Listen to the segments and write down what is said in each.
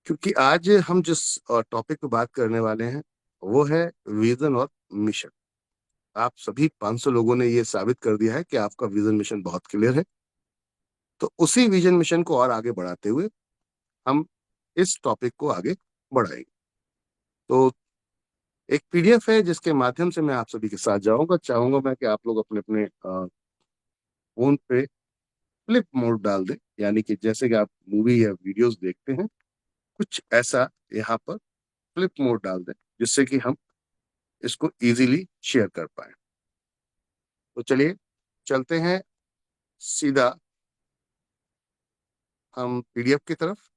क्योंकि आज हम जिस टॉपिक पे बात करने वाले हैं वो है विजन और मिशन। आप सभी 500 लोगों ने ये साबित कर दिया है कि आपका विजन मिशन बहुत क्लियर है। तो उसी विजन मिशन को और आगे बढ़ाते हुए हम इस टॉपिक को आगे बढ़ाएंगे। तो एक पीडीएफ है जिसके माध्यम से मैं आप सभी के साथ जाऊंगा। चाहूंगा मैं कि आप लोग अपने अपने फोन पे फ्लिप मोड डाल दें, यानी कि जैसे कि आप मूवी या वीडियोस देखते हैं, कुछ ऐसा यहाँ पर फ्लिप मोड डाल दें जिससे कि हम इसको इजीली शेयर कर पाए। तो चलिए चलते हैं सीधा हम पीडीएफ की तरफ।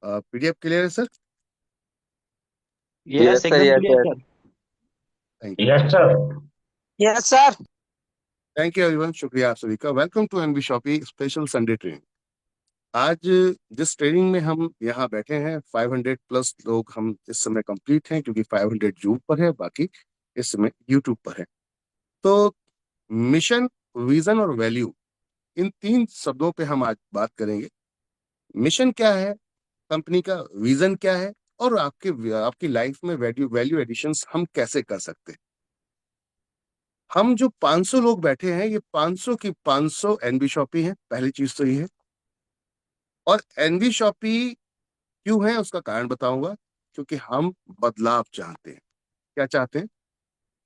पीडीएफ क्लियर है सर? यस यस सर, एकदम yes clear sir. Sir. Thank you. Yes sir. Yes sir. Thank you everyone, शुक्रिया आप सभी का। Welcome to NB Shoppy special Sunday training. आज जिस ट्रेनिंग में हम यहाँ बैठे हैं, 500 प्लस लोग हम इस समय कंप्लीट हैं, क्योंकि 500 जूम पर है, बाकी इस समय यूट्यूब पर है। तो मिशन, विजन और वैल्यू, इन तीन शब्दों पे हम आज बात करेंगे। मिशन क्या है कंपनी का, विजन क्या है, और आपकी लाइफ में वैल्यू वैल्यू एडिशंस हम कैसे कर सकते हैं। हम जो 500 लोग बैठे हैं, ये 500 की 500 एनबी शॉपी हैं, पहली चीज तो ये है। और एनबी शॉपी क्यों है उसका कारण बताऊंगा। क्योंकि हम बदलाव चाहते हैं। क्या चाहते हैं?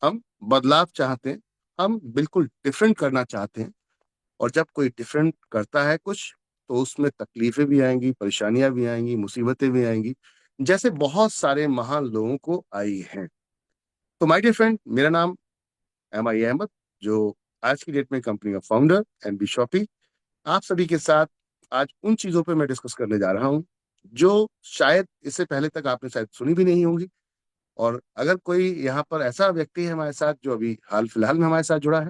हम बदलाव चाहते हैं। हम बिल्कुल डिफरेंट करना चाहते हैं। और जब कोई डिफरेंट करता है कुछ, तो उसमें तकलीफें भी आएंगी, परेशानियां भी आएंगी, मुसीबतें भी आएंगी, जैसे बहुत सारे महान लोगों को आई हैं। तो माय डियर फ्रेंड, मेरा नाम MI अहमद, जो आज की डेट में कंपनी का फाउंडर एनबी शॉपी, आप सभी के साथ आज उन चीजों पे मैं डिस्कस करने जा रहा हूँ जो शायद इससे पहले तक आपने शायद सुनी भी नहीं होंगी। और अगर कोई यहाँ पर ऐसा व्यक्ति है हमारे साथ जो अभी हाल फिलहाल में हमारे साथ जुड़ा है,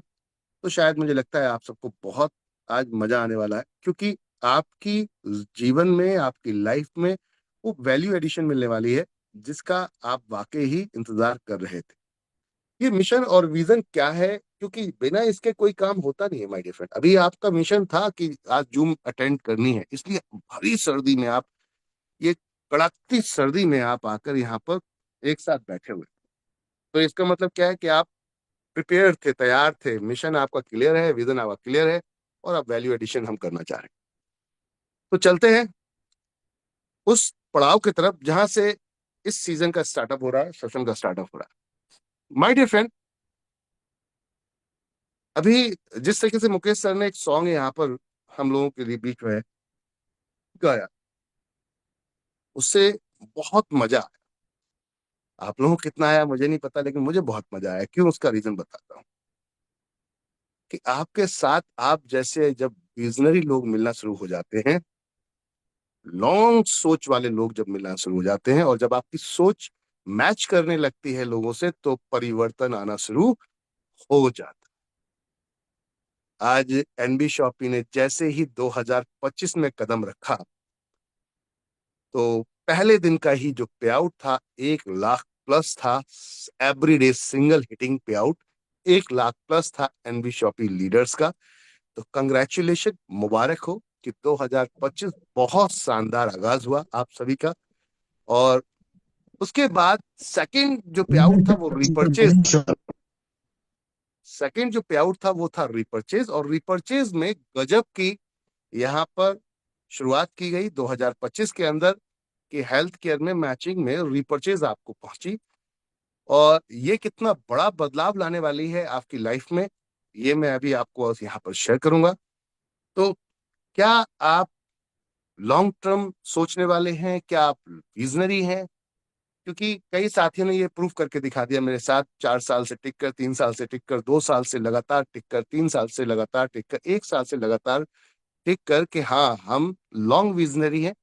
तो शायद मुझे लगता है आप सबको बहुत आज मजा आने वाला है, क्योंकि आपकी जीवन में, आपकी लाइफ में वो वैल्यू एडिशन मिलने वाली है जिसका आप वाकई ही इंतजार कर रहे थे। ये मिशन और विजन क्या है, क्योंकि बिना इसके कोई काम होता नहीं है माय डियर फ्रेंड। अभी आपका मिशन था कि आज जूम अटेंड करनी है, इसलिए भरी सर्दी में आप, ये कड़कती सर्दी में आप आकर यहाँ पर एक साथ बैठे हुए। तो इसका मतलब क्या है कि आप प्रिपेयर थे, तैयार थे, मिशन आपका क्लियर है, विजन आपका क्लियर है, और आप वैल्यू एडिशन हम करना चाह रहे हैं। तो चलते हैं उस पड़ाव की तरफ जहां से इस सीजन का स्टार्टअप हो रहा है, सेशन का स्टार्टअप हो रहा है। माय डियर फ्रेंड, अभी जिस तरीके से मुकेश सर ने एक सॉन्ग यहाँ पर हम लोगों के लिए बीच में गाया, उससे बहुत मजा आया। आप लोगों को कितना आया मुझे नहीं पता, लेकिन मुझे बहुत मजा आया। क्यों, उसका रीजन बताता हूँ। कि आपके साथ आप जैसे जब विजनरी लोग मिलना शुरू हो जाते हैं, लॉन्ग सोच वाले लोग जब मिलना शुरू हो जाते हैं, और जब आपकी सोच मैच करने लगती है लोगों से, तो परिवर्तन आना शुरू हो जाता है। आज एनबी शॉपी ने जैसे ही 2025 में कदम रखा, तो पहले दिन का ही जो पे आउट था 1 लाख प्लस था। एवरीडे सिंगल हिटिंग पे आउट 1 लाख प्लस था एनबी शॉपी लीडर्स का। तो कंग्रेचुलेशन, मुबारक हो कि 2025 बहुत शानदार आगाज हुआ आप सभी का। और उसके बाद सेकंड जो पे आउट था वो रिपर्चेज था। सेकंड जो पे आउट था वो था रिपर्चेज, और रिपर्चेज में गजब की यहाँ पर शुरुआत की गई 2025 के अंदर, कि हेल्थ केयर में मैचिंग में रिपर्चेज आपको पहुंची। और ये कितना बड़ा बदलाव लाने वाली है आपकी लाइफ में, ये मैं अभी आपको यहाँ पर शेयर करूंगा। तो क्या आप लॉन्ग टर्म सोचने वाले हैं? क्या आप विजनरी हैं? क्योंकि कई साथियों ने ये प्रूफ करके दिखा दिया मेरे साथ, 4 साल से टिक कर, 3 साल से टिक कर, 2 साल से लगातार टिक कर, 3 साल से लगातार टिक कर, 1 साल से लगातार टिक कर, कि हाँ हम लॉन्ग विजनरी हैं।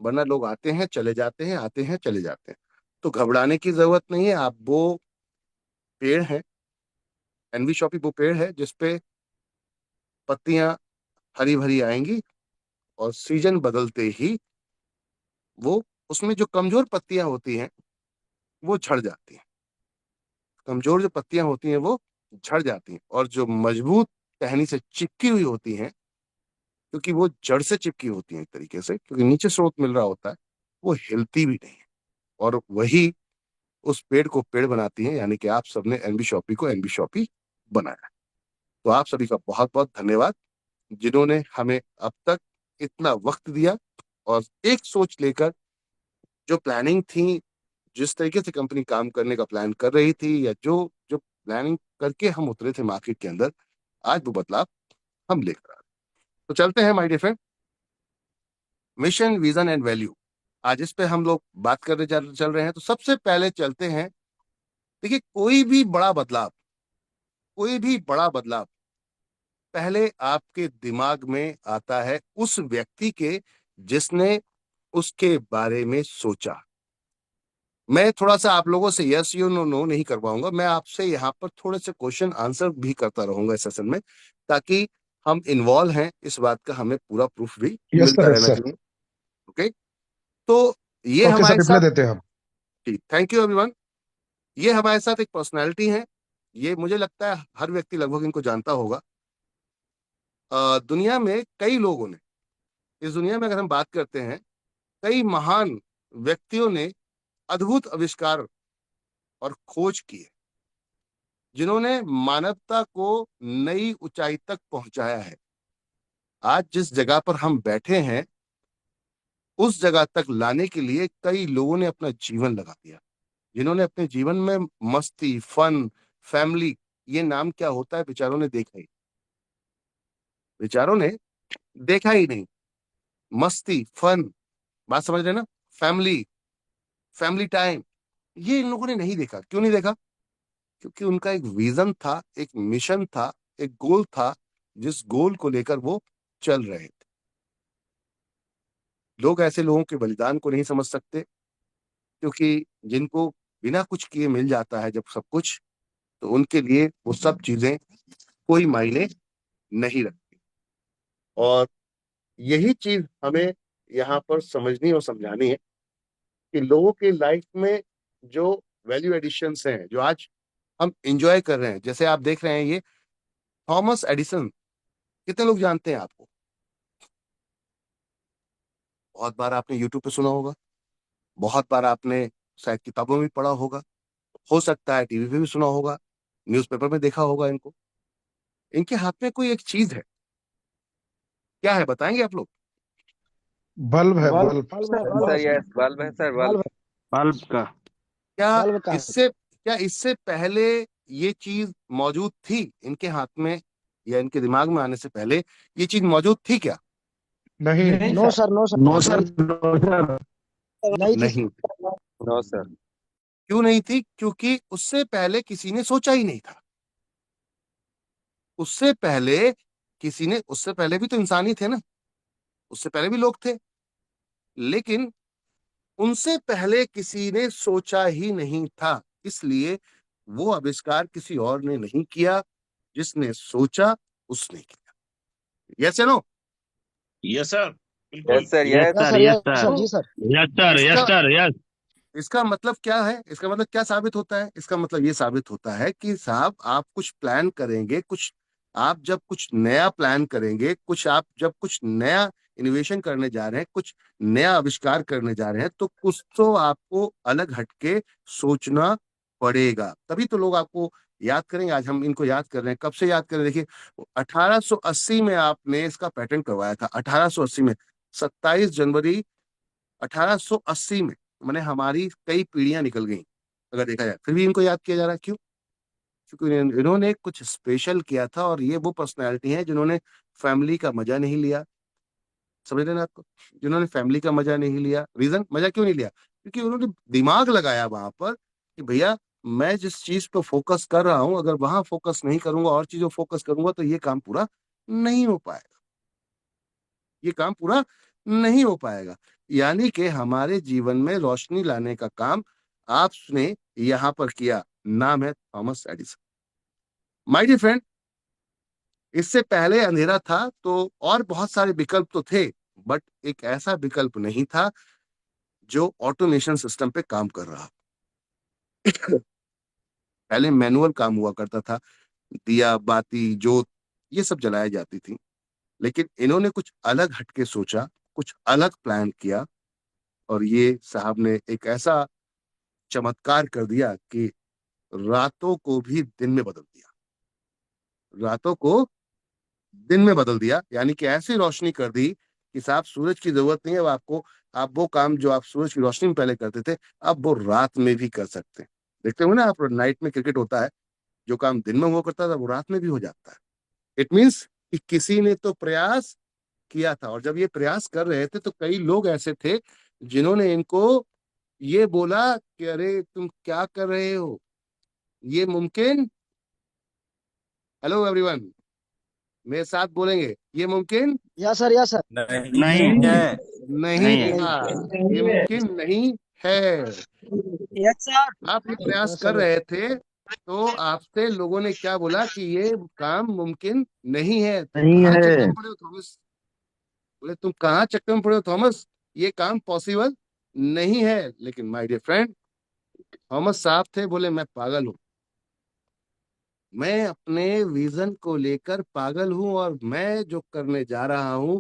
वरना लोग आते हैं चले जाते हैं, आते हैं चले जाते हैं। तो घबराने की जरूरत नहीं है। आप वो पेड़ हैं, एनवी शॉपी वो पेड़ है जिसपे पत्तियां हरी भरी आएंगी, और सीजन बदलते ही वो, उसमें जो कमजोर पत्तियां होती हैं वो झड़ जाती हैं। कमजोर जो पत्तियां होती हैं वो झड़ जाती हैं, और जो मजबूत टहनी से चिपकी हुई होती हैं, क्योंकि वो जड़ से चिपकी होती हैं एक तरीके से, क्योंकि नीचे स्रोत मिल रहा होता है, वो हिलती भी नहीं है। और वही उस पेड़ को पेड़ बनाती हैं, यानी कि आप सबने एनबी शॉपी को एनबी शॉपी बनाया। तो आप सभी का बहुत बहुत धन्यवाद, जिन्होंने हमें अब तक इतना वक्त दिया, और एक सोच लेकर जो प्लानिंग थी, जिस तरीके से कंपनी काम करने का प्लान कर रही थी, या जो जो प्लानिंग करके हम उतरे थे मार्केट के अंदर, आज वो बदलाव हम लेकर आ रहे हैं। तो चलते हैं my dear friend, mission vision and value, आज इस पे हम लोग बात करने चल रहे हैं। तो सबसे पहले चलते हैं, देखिए कोई भी बड़ा बदलाव पहले आपके दिमाग में आता है उस व्यक्ति के जिसने उसके बारे में सोचा। मैं थोड़ा सा आप लोगों से यस यू नो नो नहीं कर पाऊंगा, मैं आपसे यहाँ पर थोड़े से क्वेश्चन आंसर भी करता रहूंगा इस सेशन में, ताकि हम इन्वॉल्व हैं इस बात का, हमें पूरा प्रूफ भी यस मिलता सर, यस रहना सर। चाहिए। ओके, तो ये ओके सर, हमारे रिप्लाई साथ, देते हैं हम। थैंक यू एवरीवन, ये हमारे साथ एक पर्सनैलिटी है। ये मुझे लगता है हर व्यक्ति लगभग इनको जानता होगा। दुनिया में कई लोगों ने, इस दुनिया में अगर हम बात करते हैं, कई महान व्यक्तियों ने अद्भुत आविष्कार और खोज की है, जिन्होंने मानवता को नई ऊंचाई तक पहुंचाया है। आज जिस जगह पर हम बैठे हैं, उस जगह तक लाने के लिए कई लोगों ने अपना जीवन लगा दिया, जिन्होंने अपने जीवन में मस्ती, फन, फैमिली, ये नाम क्या होता है बेचारों ने देखा ही नहीं। मस्ती, फन, बात समझ रहे ना, फैमिली, फैमिली टाइम, ये इन लोगों ने नहीं देखा। क्यों नहीं देखा? क्योंकि उनका एक विजन था, एक मिशन था, एक गोल था, जिस गोल को लेकर वो चल रहे थे। लोग ऐसे लोगों के बलिदान को नहीं समझ सकते, क्योंकि जिनको बिना कुछ किए मिल जाता है जब सब कुछ, तो उनके लिए वो सब चीजें कोई मायने नहीं रखती। और यही चीज हमें यहाँ पर समझनी और समझानी है, कि लोगों के लाइफ में जो वैल्यू एडिशंस हैं, जो आज हम इंजॉय कर रहे हैं, जैसे आप देख रहे हैं ये थॉमस एडिसन, कितने लोग जानते हैं आपको? बहुत बार आपने यूट्यूब पे सुना होगा, बहुत बार आपने शायद किताबों में भी पढ़ा होगा, हो सकता है टीवी पे भी सुना होगा, न्यूज़पेपर में देखा होगा इनको। इनके हाथ में कोई एक चीज है, क्या है बताएंगे आप लोग? बल्ब है, bulb bulb. Sir, yes bulb है सर, बल्ब। बल्ब का। क्या बल्ब का है सर। इससे पहले ये चीज मौजूद थी इनके हाथ में, या इनके दिमाग में आने से पहले ये चीज मौजूद थी क्या? नहीं। No sir, no sir, no sir, no sir. नहीं थी नहीं। सर। No sir. क्यों नहीं थी? क्योंकि उससे पहले किसी ने सोचा ही नहीं था। उससे पहले भी तो इंसान ही थे ना, उससे पहले भी लोग थे, लेकिन उनसे पहले किसी ने सोचा ही नहीं था। इसलिए वो आविष्कार किसी और ने नहीं किया, जिसने सोचा उसने किया। यस या नो? यस सर, यस बिल्कुल। Sir, yes yes. Sir, yes yes sir. Sir, तो जी सर। यस सर, यस इसका सर, यस। इसका मतलब क्या है? इसका मतलब क्या साबित होता है? इसका मतलब ये साबित होता है कि साहब, आप कुछ प्लान करेंगे, आप जब कुछ नया प्लान करेंगे, आप जब कुछ नया इनोवेशन करने जा रहे हैं, कुछ नया आविष्कार करने जा रहे हैं, तो कुछ तो आपको अलग हटके सोचना पड़ेगा, तभी तो लोग आपको याद करेंगे। आज हम इनको याद कर रहे हैं, कब से याद कर रहे हैं? देखिए, 1880 में आपने इसका पेटेंट करवाया था, 1880 में, 27 जनवरी 1880 में। मैंने हमारी कई पीढ़ियां निकल गई अगर देखा जाए, फिर भी इनको याद किया जा रहा है। क्यों? क्योंकि इन्होंने कुछ स्पेशल किया था, और ये वो पर्सनैलिटी है जिन्होंने फैमिली का मजा नहीं लिया। समझ रहे ना आपको? जिन्होंने फैमिली का मजा नहीं लिया। रीजन, मजा क्यों नहीं लिया? क्योंकि उन्होंने दिमाग लगाया वहां पर, कि भैया, मैं जिस चीज पर फोकस कर रहा हूं, अगर वहां फोकस नहीं करूंगा और चीजों फोकस करूंगा, तो ये काम पूरा नहीं हो पाएगा, ये काम पूरा नहीं हो पाएगा। यानी कि हमारे जीवन में रोशनी लाने का काम आपने यहां पर किया। नाम है Thomas Edison. My dear friend, इससे पहले अंधेरा था तो और बहुत सारे विकल्प तो थे, बट एक ऐसा विकल्प नहीं था जो ऑटोमेशन सिस्टम पे काम कर रहा। पहले मैनुअल काम हुआ करता था, दिया बाती जोत ये सब जलाई जाती थी। लेकिन इन्होंने कुछ अलग हटके सोचा, कुछ अलग प्लान किया, और ये साहब ने एक ऐसा चमत्कार कर दिया कि रातों को भी दिन में बदल दिया। रातों को दिन में बदल दिया, यानी कि ऐसी रोशनी कर दी कि साहब सूरज की जरूरत नहीं है अब आपको। आप वो काम जो आप सूरज की रोशनी में पहले करते थे, अब वो रात में भी कर सकते हैं। देखते हो ना आप, नाइट में क्रिकेट होता है, जो काम दिन में हुआ करता था वो रात में भी हो जाता है। इट मीन्स कि किसी ने तो प्रयास किया था, और जब ये प्रयास कर रहे थे तो कई लोग ऐसे थे जिन्होंने इनको ये बोला कि अरे तुम क्या कर रहे हो, ये मुमकिन, हेलो एवरीवन, मेरे साथ बोलेंगे, ये मुमकिन यस सर, यस सर। नहीं है। नहीं नहीं है। था, ये मुमकिन नहीं है। Yes sir. आप ये प्रयास यस कर सर। रहे थे तो आपसे लोगों ने क्या बोला कि ये काम मुमकिन नहीं है। तुम नहीं कहाँ चक्कर है। में पड़े हो थॉमस, बोले तुम कहाँ चक्कर में पड़े हो थॉमस, ये काम पॉसिबल नहीं है। लेकिन माय डियर फ्रेंड, थॉमस साहब थे, बोले मैं पागल हूँ, मैं अपने विजन को लेकर पागल हूं, और मैं जो करने जा रहा हूं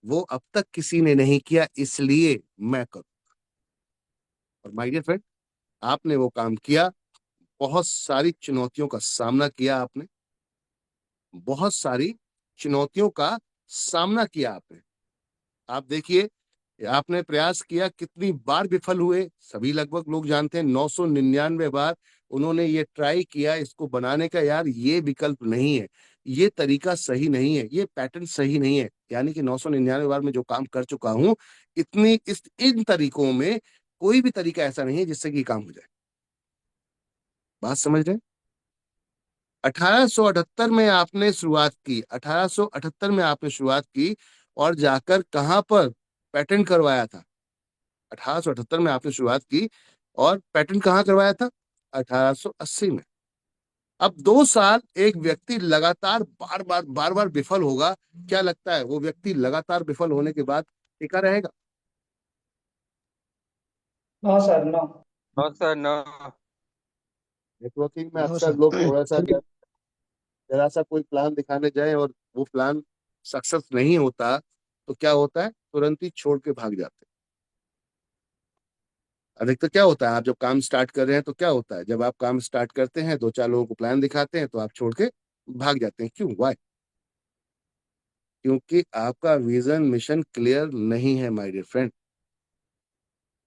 वो अब तक किसी ने नहीं किया, इसलिए मैं करूं। और माय डियर फ्रेंड, आपने वो काम किया, बहुत सारी चुनौतियों का सामना किया आपने, बहुत सारी चुनौतियों का सामना किया आपने। आप देखिए, आपने प्रयास किया, कितनी बार विफल हुए सभी लगभग लोग जानते हैं, 999 बार उन्होंने ये ट्राई किया इसको बनाने का। यार ये विकल्प नहीं है, ये तरीका सही नहीं है, ये पैटर्न सही नहीं है, यानी कि 999 बार मैं जो काम कर चुका हूं, इतनी इस इन तरीकों में कोई भी तरीका ऐसा नहीं है जिससे कि काम हो जाए। बात समझ रहे हैं? 1878 में आपने शुरुआत की, 1878 में आपने शुरुआत की, और जाकर कहां पर पेटेंट करवाया था? 1878 में आपने शुरुआत की और पेटेंट कहाँ करवाया था? 1880 में। अब 2 साल एक व्यक्ति लगातार बार बार विफल होगा, क्या लगता है वो व्यक्ति लगातार विफल होने के बाद टिका रहेगा? No sir, no. No sir, no. Networking में नो अक्सर सर। लोग थोड़ा सा जरा सा कोई प्लान दिखाने जाए और वो प्लान सक्सेस नहीं होता, तो क्या होता है, तुरंत ही छोड़ के भाग जाते हैं। अधिकतर क्या होता है, आप जब काम स्टार्ट कर रहे हैं तो क्या होता है, जब आप काम स्टार्ट करते हैं 2-4 लोगों को प्लान दिखाते हैं तो आप छोड़ के भाग जाते हैं। क्यों, वाई? क्योंकि आपका विजन मिशन क्लियर नहीं है माय डियर फ्रेंड।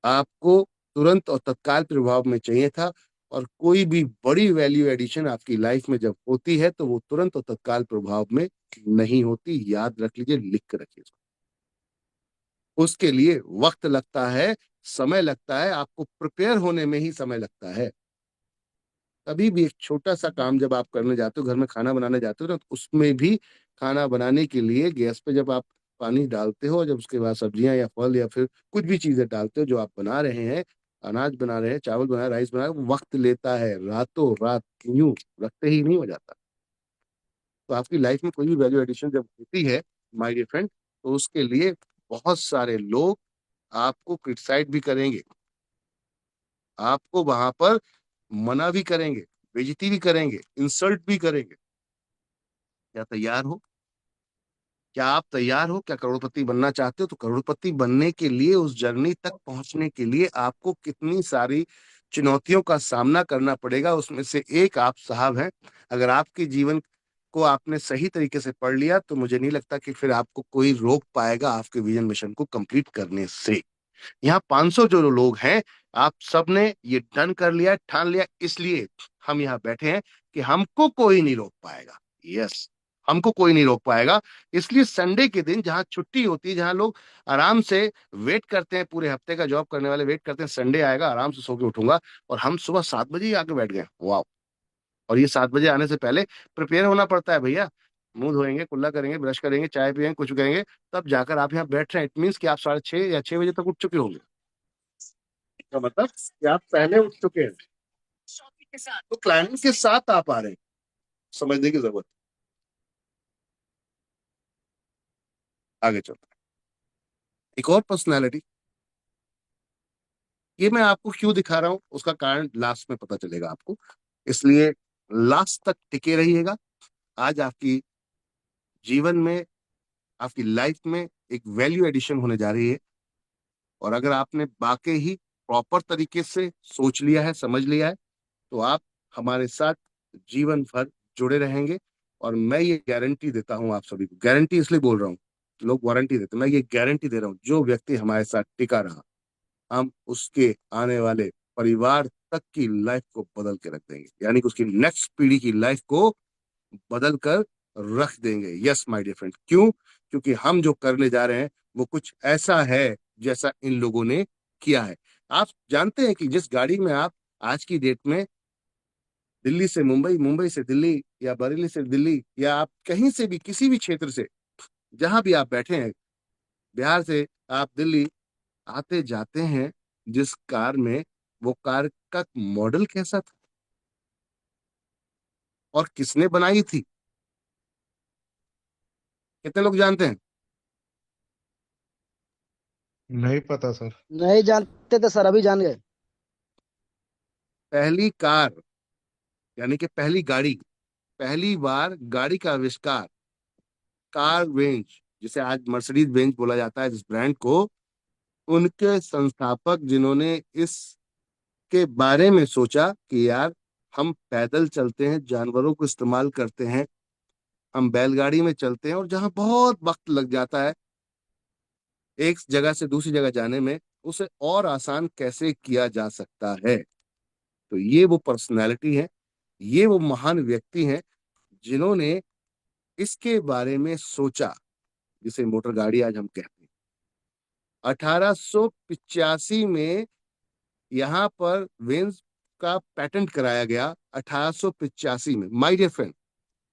आपको तुरंत और तत्काल प्रभाव में चाहिए था, और कोई भी बड़ी वैल्यू एडिशन आपकी लाइफ में जब होती है तो वो तुरंत और तत्काल प्रभाव में नहीं होती। याद रख लीजिए, लिख कर रखिए, उसके लिए वक्त लगता है, समय लगता है, आपको प्रिपेयर होने में ही समय लगता है। कभी भी एक छोटा सा काम जब आप करने जाते हो, घर में खाना बनाने जाते हो ना, तो उसमें भी खाना बनाने के लिए गैस पे जब आप पानी डालते हो, जब उसके बाद सब्जियां या फल या फिर कुछ भी चीजें डालते हो, जो आप बना रहे हैं, अनाज बना रहे हैं, चावल बना रहे हैं, राइस बना रहे हैं, वो वक्त लेता है, रातों रात यूं रखते ही नहीं हो जाता। तो आपकी लाइफ में कोई भी वैल्यू एडिशन जब होती है माय डियर फ्रेंड, तो उसके लिए बहुत सारे लोग आपको क्रिटिसाइज भी करेंगे, आपको वहां पर मना भी करेंगे, बेइज्जती भी करेंगे, इंसल्ट भी करेंगे। क्या तैयार हो? क्या आप तैयार हो? क्या करोड़पति बनना चाहते हो? तो करोड़पति बनने के लिए, उस जर्नी तक पहुंचने के लिए आपको कितनी सारी चुनौतियों का सामना करना पड़ेगा, उसमें से एक आप साहब हैं। अगर आपके जीवन को आपने सही तरीके से पढ़ लिया तो मुझे नहीं लगता कि फिर आपको कोई रोक पाएगा आपके विजन मिशन को कंप्लीट करने से। यहाँ 500 जो लोग हैं, आप सबने ये डन कर लिया, ठान लिया, इसलिए हम यहाँ बैठे हैं कि हमको कोई नहीं रोक पाएगा। यस, हमको कोई नहीं रोक पाएगा। इसलिए संडे के दिन जहाँ छुट्टी होती है, जहाँ लोग आराम से वेट करते हैं, पूरे हफ्ते का जॉब करने वाले वेट करते हैं, संडे आएगा आराम से सो के उठूंगा, और हम सुबह 7 बजे ही आके बैठ गए, वाह। और ये 7 बजे आने से पहले प्रिपेयर होना पड़ता है भैया, मुंह धोएंगे, कुल्ला करेंगे, ब्रश करेंगे, चाय पियेंगे, कुछ करेंगे, तब जाकर आप यहाँ बैठ रहे हैं। इट मीन्स कि आप 6:30 या 6 बजे तक उठ चुके होंगे, का मतलब कि आप पहले उठ चुके हैं, तो प्लानिंग के साथ आप आ रहे हैं, समझने की जरूरत है। आगे चलते हैं, एक और पर्सनालिटी, ये मैं आपको क्यों दिखा रहा हूं उसका कारण लास्ट में पता चलेगा आपको, इसलिए लास्ट तक टिके रहिएगा। आज आपकी जीवन में, आपकी लाइफ में एक वैल्यू एडिशन होने जा रही है। और अगर आपने वाकई ही प्रॉपर तरीके से सोच लिया है, समझ लिया है, तो आप हमारे साथ जीवन भर जुड़े रहेंगे। और मैं ये गारंटी देता हूं आप सभी को, गारंटी इसलिए बोल रहा हूँ, लोग वारंटी देते, मैं ये गारंटी दे रहा हूँ, जो व्यक्ति हमारे साथ टिका रहा, हम उसके आने वाले परिवार तक की लाइफ को बदल के रख देंगे, यानी कि उसकी नेक्स्ट पीढ़ी की लाइफ को बदल कर रख देंगे। यस माय डियर फ्रेंड, क्यों? क्योंकि हम जो करने जा रहे हैं वो कुछ ऐसा है जैसा इन लोगों ने किया है। आप जानते हैं कि जिस गाड़ी में आप आज की डेट में दिल्ली से मुंबई, मुंबई से दिल्ली, या बरेली से दिल्ली, या आप कहीं से भी किसी भी क्षेत्र से जहां भी आप बैठे हैं, बिहार से आप दिल्ली आते जाते हैं, जिस कार में, वो कार का मॉडल कैसा था और किसने बनाई थी, कितने लोग जानते हैं? नहीं पता सर। नहीं जानते थे सर, अभी जान गए। पहली कार, यानी कि पहली गाड़ी, पहली बार गाड़ी का आविष्कार, कार बेंज, जिसे आज मर्सिडीज बेंज बोला जाता है जिस ब्रांड को, उनके संस्थापक जिन्होंने इसके बारे में सोचा कि यार हम पैदल चलते हैं, जानवरों को इस्तेमाल करते हैं, हम बैलगाड़ी में चलते हैं, और जहां बहुत वक्त लग जाता है एक जगह से दूसरी जगह जाने में, उसे और आसान कैसे किया जा सकता है। तो ये वो पर्सनैलिटी है, ये वो महान व्यक्ति हैं जिन्होंने इसके बारे में सोचा, जिसे मोटर गाड़ी आज हम कहते हैं। 1885 में यहाँ पर वेन्स का पेटेंट कराया गया, 1885 में, माय डियर फ्रेंड।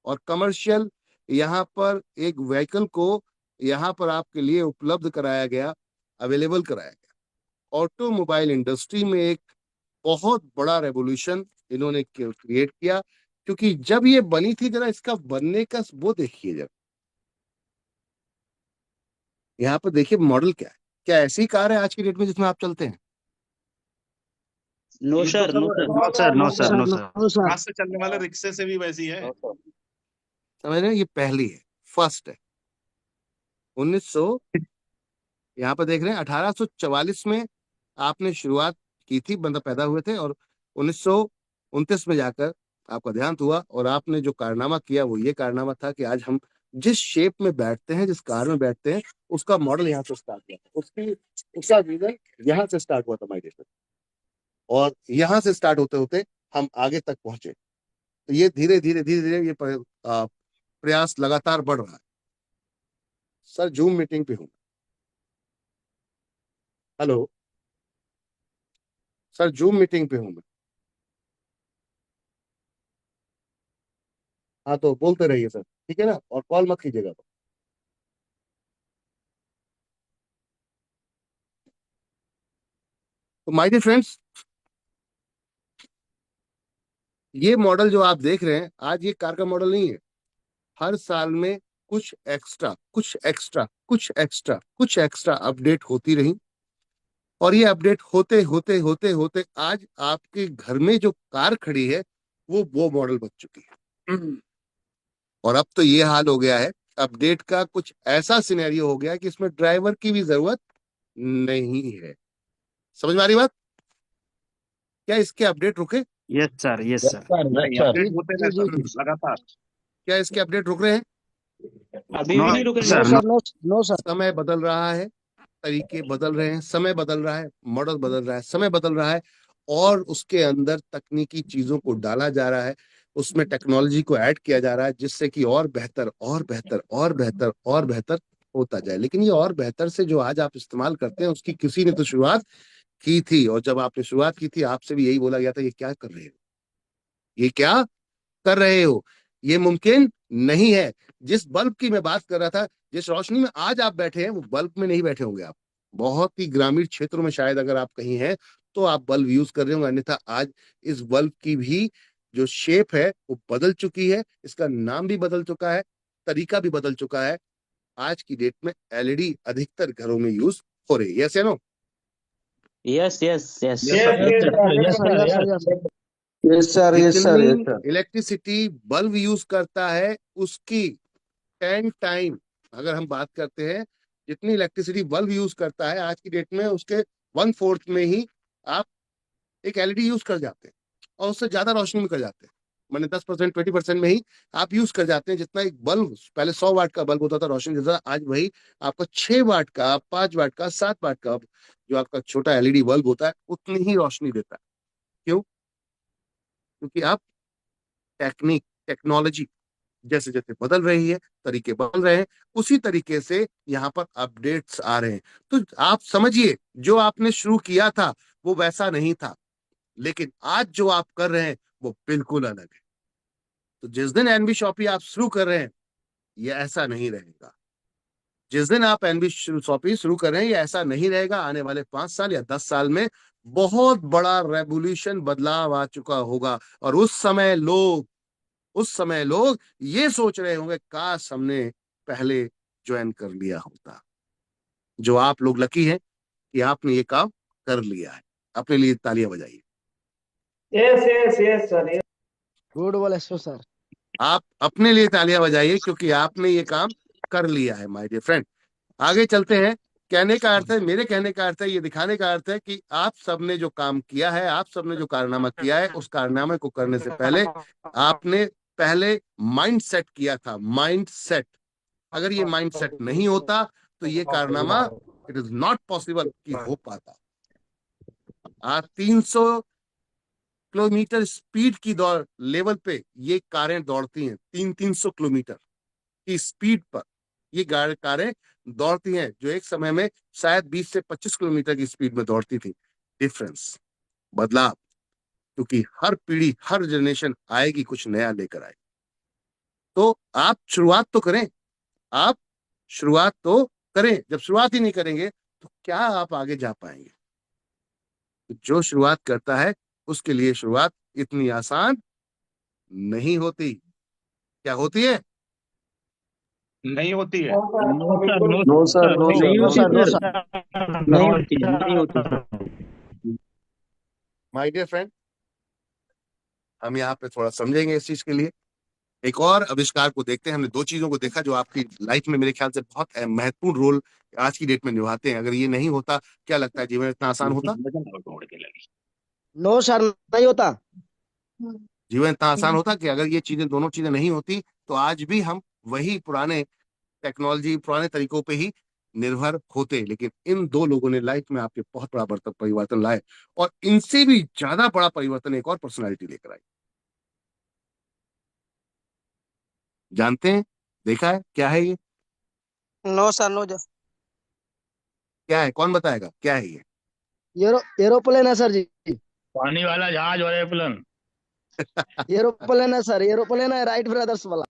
और कमर्शियल यहाँ पर एक व्हीकल को यहाँ पर आपके लिए उपलब्ध कराया गया, अवेलेबल कराया गया। ऑटोमोबाइल इंडस्ट्री में एक बहुत बड़ा रेवोल्यूशन इन्होंने क्रिएट किया, क्योंकि जब ये बनी थी, जरा इसका बनने का वो देखिए, जरा यहाँ पर देखिए मॉडल क्या है। क्या ऐसी कार है आज की डेट में जिसमें आप चलते हैं? नो ये सर, तो नो सब sir, no sir, no sir, no sir. No sir. हाथ से चलने वाले रिक्शे से भी वैसी है। समझ रहे हैं? ये पहली है, फर्स्ट है। 1900, यहाँ पर देख रहे हैं 1844 में आपने शुरुआत की थी, बंदा पैदा हुए थे, और 1929 में जाकर आपका देहांत हुआ। और आपने जो कारनामा किया वो ये कारनामा था कि आज हम जिस शेप में बैठते हैं, जिस कार में बैठते हैं, उसका मॉडल यहाँ से स्टार्ट हुआ था, उसका विजन यहाँ से स्टार्ट हुआ था माय डियर। और यहाँ से स्टार्ट होते होते हम आगे तक पहुंचे। तो ये धीरे धीरे धीरे धीरे ये प्रयास लगातार बढ़ रहा है। सर जूम मीटिंग पे हूँ। हेलो सर, जूम मीटिंग पे हूँ मैं। हाँ तो बोलते रहिए सर, ठीक है ना, और कॉल मत कीजिएगा। तो माय डियर फ्रेंड्स, ये मॉडल जो आप देख रहे हैं आज, ये कार का मॉडल नहीं है। हर साल में कुछ एक्स्ट्रा, कुछ एक्स्ट्रा, कुछ एक्स्ट्रा, कुछ एक्स्ट्रा अपडेट होती रही। और ये अपडेट होते होते होते होते आज आपके घर में जो कार खड़ी है वो मॉडल बन चुकी है। और अब तो ये हाल हो गया है, अपडेट का कुछ ऐसा सिनेरियो हो गया है कि इसमें ड्राइवर की भी जरूरत नहीं है। समझ में आ रही बात? क्या इसके अपडेट रुके? Yes sir, yes sir. नहीं, अपडेट होते जी, रहता जी, है लगातार। क्या इसके अपडेट रुक रहे हैं? अभी नो भी नहीं रुके sir, sir, no, no sir. समय बदल रहा है, तरीके बदल रहे हैं, समय बदल रहा है, मॉडल बदल रहा है, समय बदल रहा है, और उसके अंदर तकनीकी चीजों को डाला जा रहा है, उसमें टेक्नोलॉजी को ऐड किया जा रहा है, जिससे कि और बेहतर और बेहतर और बेहतर और बेहतर होता जाए। लेकिन ये और बेहतर से जो आज आप इस्तेमाल करते हैं, उसकी किसी ने तो शुरुआत की थी। और जब आपने शुरुआत की थी, आपसे भी यही बोला गया था, ये क्या कर रहे हो, ये क्या कर रहे हो, ये मुमकिन नहीं है। जिस बल्ब की मैं बात कर रहा था, जिस रोशनी में आज आप बैठे हैं, वो बल्ब में नहीं बैठे होंगे आप। बहुत ही ग्रामीण क्षेत्रों में शायद अगर आप कहीं हैं तो आप बल्ब यूज कर रहे होंगे, अन्यथा आज इस बल्ब की भी जो शेप है वो बदल चुकी है, इसका नाम भी बदल चुका है, तरीका भी बदल चुका है। आज की डेट में एलईडी अधिकतर घरों में यूज हो रही है। यस या no? Yes, yes, yes. Yes, sir. Yes sir, yes sir, yes. Yes sir, yes sir, yes जितनी सर। इलेक्ट्रिसिटी बल्ब यूज करता है उसकी 10 टाइम, अगर हम बात करते हैं जितनी इलेक्ट्रिसिटी बल्ब यूज करता है आज की डेट में, उसके 1/4 में ही आप एक एलईडी यूज कर जाते हैं, और उससे ज्यादा रोशनी में कर जाते हैं। मैंने 10%, 20% में ही आप यूज कर जाते हैं। जितना एक बल्ब पहले 100 वाट का बल्ब होता था रोशनी देता था, आज वही आपका 6 वाट का, 5 वाट का, 7 वाट का जो आपका छोटा एलईडी बल्ब होता है उतनी ही रोशनी देता है। क्यों? क्योंकि आप टेक्नोलॉजी जैसे जैसे बदल रही है, तरीके बदल रहे हैं, उसी तरीके से यहाँ पर अपडेट्स आ रहे हैं। तो आप समझिए, जो आपने शुरू किया था वो वैसा नहीं था, लेकिन आज जो आप कर रहे हैं वो बिल्कुल अलग है। तो जिस दिन एनबी शॉपी आप शुरू कर रहे हैं ये ऐसा नहीं रहेगा। जिस दिन आप एनबी शॉपी शुरू कर रहे हैं ये ऐसा नहीं रहेगा। आने वाले 5 साल या 10 साल में बहुत बड़ा रेवोल्यूशन, बदलाव आ चुका होगा, और उस समय लोग ये सोच रहे होंगे काश हमने पहले ज्वाइन कर लिया होता। जो आप लोग लकी हैं कि आपने ये काम कर लिया है। अपने लिए तालियां बजाइए। Yes yes yes sir. Good बोले सर। आप अपने लिए तालियां बजाइए क्योंकि आपने ये काम कर लिया है माय डियर फ्रेंड। आगे चलते हैं। कहने का अर्थ है, मेरे कहने का अर्थ है, ये दिखाने का अर्थ है कि आप सबने जो काम किया है, आप सबने जो कारनामा किया है, उस कारनामे को करने से पहले आपने पहले माइंड सेट किया था। माइंड सेट, अगर ये माइंड सेट नहीं होता तो ये कारनामा इट इज नॉट पॉसिबल कि हो पाता। आज 300 किलोमीटर स्पीड की दौड़ लेवल पे ये कारें दौड़ती हैं। 300 किलोमीटर की स्पीड पर ये कारें दौड़ती हैं, जो एक समय में शायद 20 से 25 किलोमीटर की स्पीड में दौड़ती थी। डिफरेंस, बदलाव, क्योंकि हर पीढ़ी, हर जनरेशन आएगी, कुछ नया लेकर आएगी। तो आप शुरुआत तो करें, आप शुरुआत तो करें। जब शुरुआत ही नहीं करेंगे तो क्या आप आगे जा पाएंगे? तो जो शुरुआत करता है उसके लिए शुरुआत इतनी आसान नहीं होती। क्या होती है? नहीं होती है। No sir, no no sir, no sir, नहीं नो होती सर, नो सर। सर। नहीं होती, नहीं होती सर। माय डियर फ्रेंड, हम यहाँ पे थोड़ा समझेंगे इस चीज के लिए। एक और आविष्कार को देखते हैं। हमने दो चीजों को देखा जो आपकी लाइफ में मेरे ख्याल से बहुत महत्वपूर्ण रोल आज की डेट में निभाते हैं। अगर ये नहीं होता, क्या लगता है जीवन इतना आसान होता? नो सर, नहीं होता। जीवन इतना आसान होता कि अगर ये चीजें, दोनों चीजें नहीं होती तो आज भी हम वही पुराने टेक्नोलॉजी, पुराने तरीकों पे ही निर्भर होते। लेकिन इन दो लोगों ने लाइफ में आपके बहुत बड़ा परिवर्तन लाए, और इनसे भी ज्यादा बड़ा परिवर्तन एक और पर्सनालिटी लेकर आई। जानते हैं? देखा है? क्या है ये? No sir, no. क्या है? कौन बताएगा क्या है ये? एरोप्लेन है सर जी। पानी वाला जहाज और एयरप्लेन। एरोप्लेन है सर, एरोप्लेन है, राइट ब्रदर्स वाला।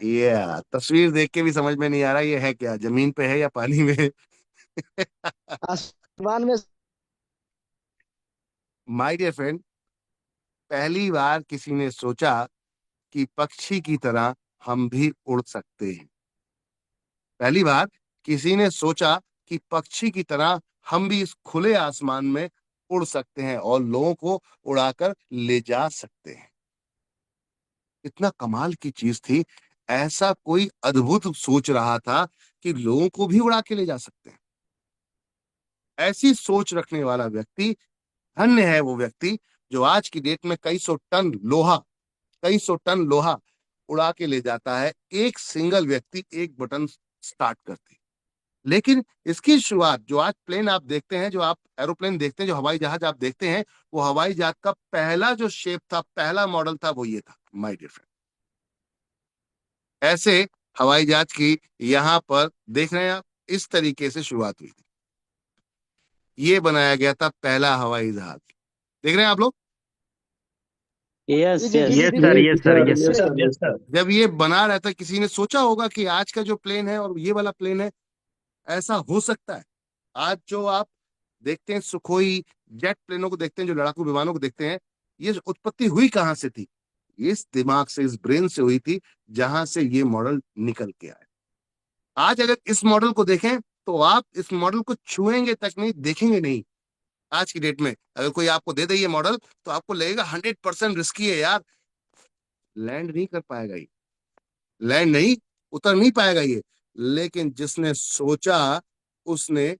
ये तस्वीर देख के भी समझ में नहीं आ रहा ये है क्या, जमीन पे है या पानी में? आसमान में। माय डियर फ्रेंड, पहली बार किसी ने सोचा कि पक्षी की तरह हम भी उड़ सकते हैं। पहली बार किसी ने सोचा कि पक्षी की तरह हम भी इस खुले आसमान में उड़ सकते हैं और लोगों को उड़ाकर ले जा सकते हैं। इतना कमाल की चीज थी। ऐसा कोई अद्भुत सोच रहा था कि लोगों को भी उड़ा के ले जा सकते हैं। ऐसी सोच रखने वाला व्यक्ति, धन्य है वो व्यक्ति जो आज की डेट में कई सौ टन लोहा उड़ा के ले जाता है। एक सिंगल व्यक्ति एक बटन स्टार्ट करते। लेकिन इसकी शुरुआत, जो आज प्लेन आप देखते हैं, जो आप एरोप्लेन देखते हैं, जो हवाई जहाज आप देखते हैं, वो हवाई जहाज का पहला जो शेप था, पहला मॉडल था, वो ये था माय डियर फ्रेंड। ऐसे हवाई जहाज की यहां पर देख रहे हैं आप, इस तरीके से शुरुआत हुई थी। ये बनाया गया था पहला हवाई जहाज। देख रहे हैं आप लोग? यस जी, यस जी, यस जी, सर, जी, yes sir, yes yes sir, sir. Yes sir. जब ये बना रहा था, किसी ने सोचा होगा कि आज का जो प्लेन है और ये वाला प्लेन है, ऐसा हो सकता है? आज जो आप देखते हैं सुखोई जेट प्लेनों को देखते हैं, जो लड़ाकू विमानों को देखते हैं, ये उत्पत्ति हुई कहां से थी? इस दिमाग से, इस ब्रेन से हुई थी, जहां से ये मॉडल निकल के आए। आज अगर इस मॉडल को देखें तो आप इस मॉडल को छुएंगे तक नहीं, देखेंगे नहीं। आज की डेट में अगर कोई आपको दे दे ये मॉडल तो आपको लगेगा 100% रिस्की है यार, लैंड नहीं कर पाएगा ये, लैंड नहीं उतर नहीं पाएगा ये। लेकिन जिसने सोचा उसने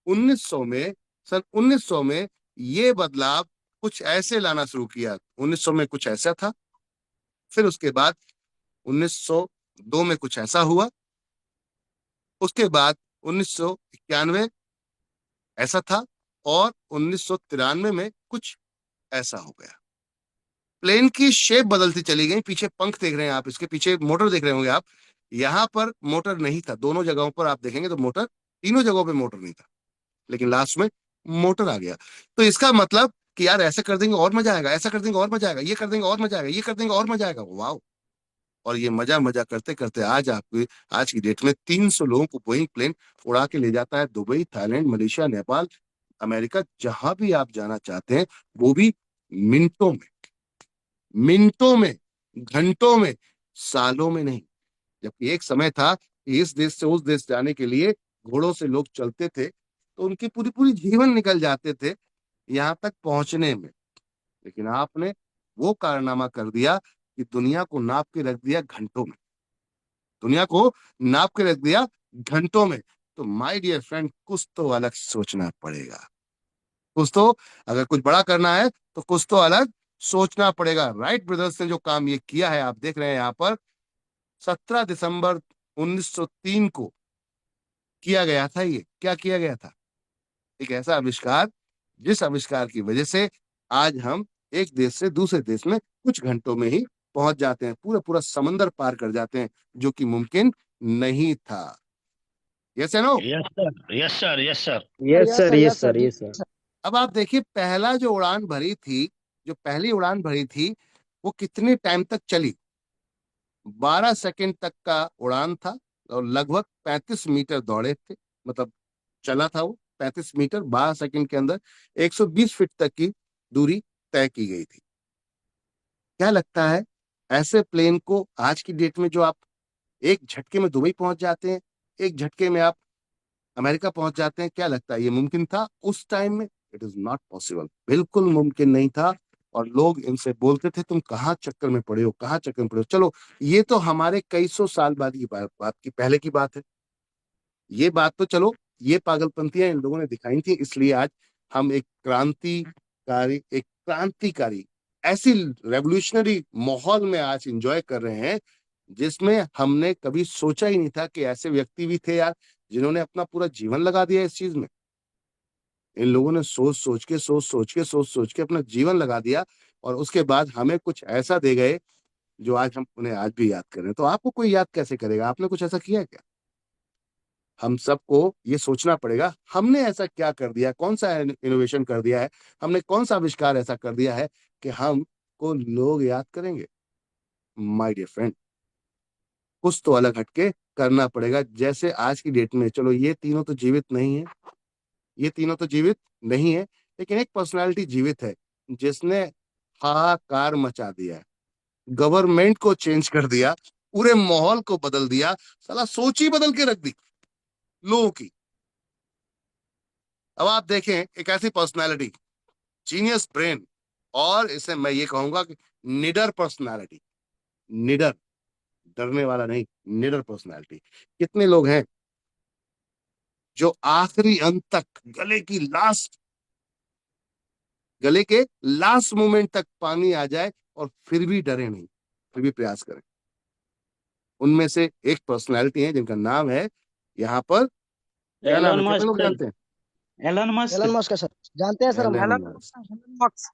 1900 में, सन 1900 में ये बदलाव कुछ ऐसे लाना शुरू किया। 1900 में कुछ ऐसा था, फिर उसके बाद 1902 में कुछ ऐसा हुआ, उसके बाद 1991 ऐसा था, और 1993 में कुछ ऐसा हो गया। प्लेन की शेप बदलती चली गई। पीछे पंख देख रहे हैं आप, इसके पीछे मोटर देख रहे होंगे आप। यहां पर मोटर नहीं था, दोनों जगहों पर आप देखेंगे तो मोटर, तीनों जगहों पे मोटर नहीं था, लेकिन लास्ट में मोटर आ गया। तो इसका मतलब कि यार ऐसे कर देंगे और मजा आएगा, ऐसा कर देंगे और मजा आएगा, ये कर देंगे और मजा आएगा, ये कर देंगे और मजा आएगा, वाह। और ये मजा मजा करते करते आज की डेट में 300 लोगों को बोइंग प्लेन उड़ा के ले जाता है Dubai, Thailand, Malaysia, Nepal, America, जहां भी आप जाना चाहते हैं, वो भी मिनटों में, मिनटों में, घंटों में, सालों में नहीं। जबकि एक समय था कि इस देश से उस देश जाने के लिए घोड़ों से लोग चलते थे तो उनकी पूरी पूरी जीवन निकल जाते थे यहां तक पहुंचने में। लेकिन आपने वो कारनामा कर दिया कि दुनिया को नाप के रख दिया घंटों में, दुनिया को नाप के रख दिया घंटों में। तो माय डियर फ्रेंड, कुछ तो अलग सोचना पड़ेगा, कुछ तो, अगर कुछ बड़ा करना है तो कुछ तो अलग सोचना पड़ेगा। राइट ब्रदर्स ने जो काम ये किया है, आप देख रहे हैं यहाँ पर, 17 दिसंबर 1903 को किया गया था। ये क्या किया गया था? एक ऐसा आविष्कार जिस आविष्कार की वजह से आज हम एक देश से दूसरे देश में कुछ घंटों में ही पहुंच जाते हैं, पूरा पूरा समंदर पार कर जाते हैं, जो कि मुमकिन नहीं था। यस या no? Yes sir, yes sir, yes sir. Yes sir, yes sir, yes sir. अब आप देखिए, पहला जो उड़ान भरी थी, जो पहली उड़ान भरी थी, वो कितने टाइम तक चली? 12 सेकंड तक का उड़ान था, और लगभग 35 मीटर दौड़े थे, मतलब चला था वो 35 मीटर 12 सेकंड के अंदर, 120 फीट तक की दूरी तय की गई थी। क्या लगता है, ऐसे प्लेन को आज की डेट में जो आप एक झटके में दुबई पहुंच जाते हैं, एक झटके में आप अमेरिका पहुंच जाते हैं, क्या लगता है ये मुमकिन था उस टाइम में? इट इज नॉट पॉसिबल, बिल्कुल मुमकिन नहीं था। और लोग इनसे बोलते थे तुम कहाँ चक्कर में पड़े हो, कहाँ चक्कर में पड़े हो। चलो, ये तो हमारे कई सौ साल बाद की बात की पहले की बात है। ये बात तो चलो, ये पागलपंतियां इन लोगों ने दिखाई थी, इसलिए आज हम एक क्रांतिकारी ऐसी रेवोल्यूशनरी माहौल में आज एंजॉय कर रहे हैं, जिसमें हमने कभी सोचा ही नहीं था कि ऐसे व्यक्ति भी थे यार, जिन्होंने अपना पूरा जीवन लगा दिया इस चीज में। इन लोगों ने सोच सोच के अपना जीवन लगा दिया, और उसके बाद हमें कुछ ऐसा दे गए जो आज हम उन्हें आज भी याद कर रहे हैं। तो आपको कोई याद कैसे करेगा? आपने कुछ ऐसा किया है क्या? हम सबको ये सोचना पड़ेगा, हमने ऐसा क्या कर दिया, कौन सा इनोवेशन कर दिया है, हमने कौन सा आविष्कार ऐसा कर दिया है कि हमको लोग याद करेंगे। माय डियर फ्रेंड, कुछ तो अलग हटके करना पड़ेगा। जैसे आज की डेट में, चलो ये तीनों तो जीवित नहीं है, ये तीनों तो जीवित नहीं है, लेकिन एक पर्सनालिटी जीवित है जिसने हाहाकार मचा दिया है, गवर्नमेंट को चेंज कर दिया, पूरे माहौल को बदल दिया, साला सोच ही बदल के रख दी लोगों की। अब आप देखें, एक ऐसी पर्सनालिटी, जीनियस ब्रेन, और इसे मैं ये कहूंगा कि निडर पर्सनालिटी, निडर, डरने वाला नहीं, निडर पर्सनालिटी। कितने लोग हैं जो आखिरी अंत तक, गले के लास्ट मोमेंट तक पानी आ जाए और फिर भी डरे नहीं, फिर भी प्रयास करें। उनमें से एक पर्सनालिटी है जिनका नाम है यहाँ पर, क्या नाम एलन है, कितने मस्क लोग सर। जानते हैं? Elon Musk. Elon Musk sir, जानते हैं सर हम। Elon Musk.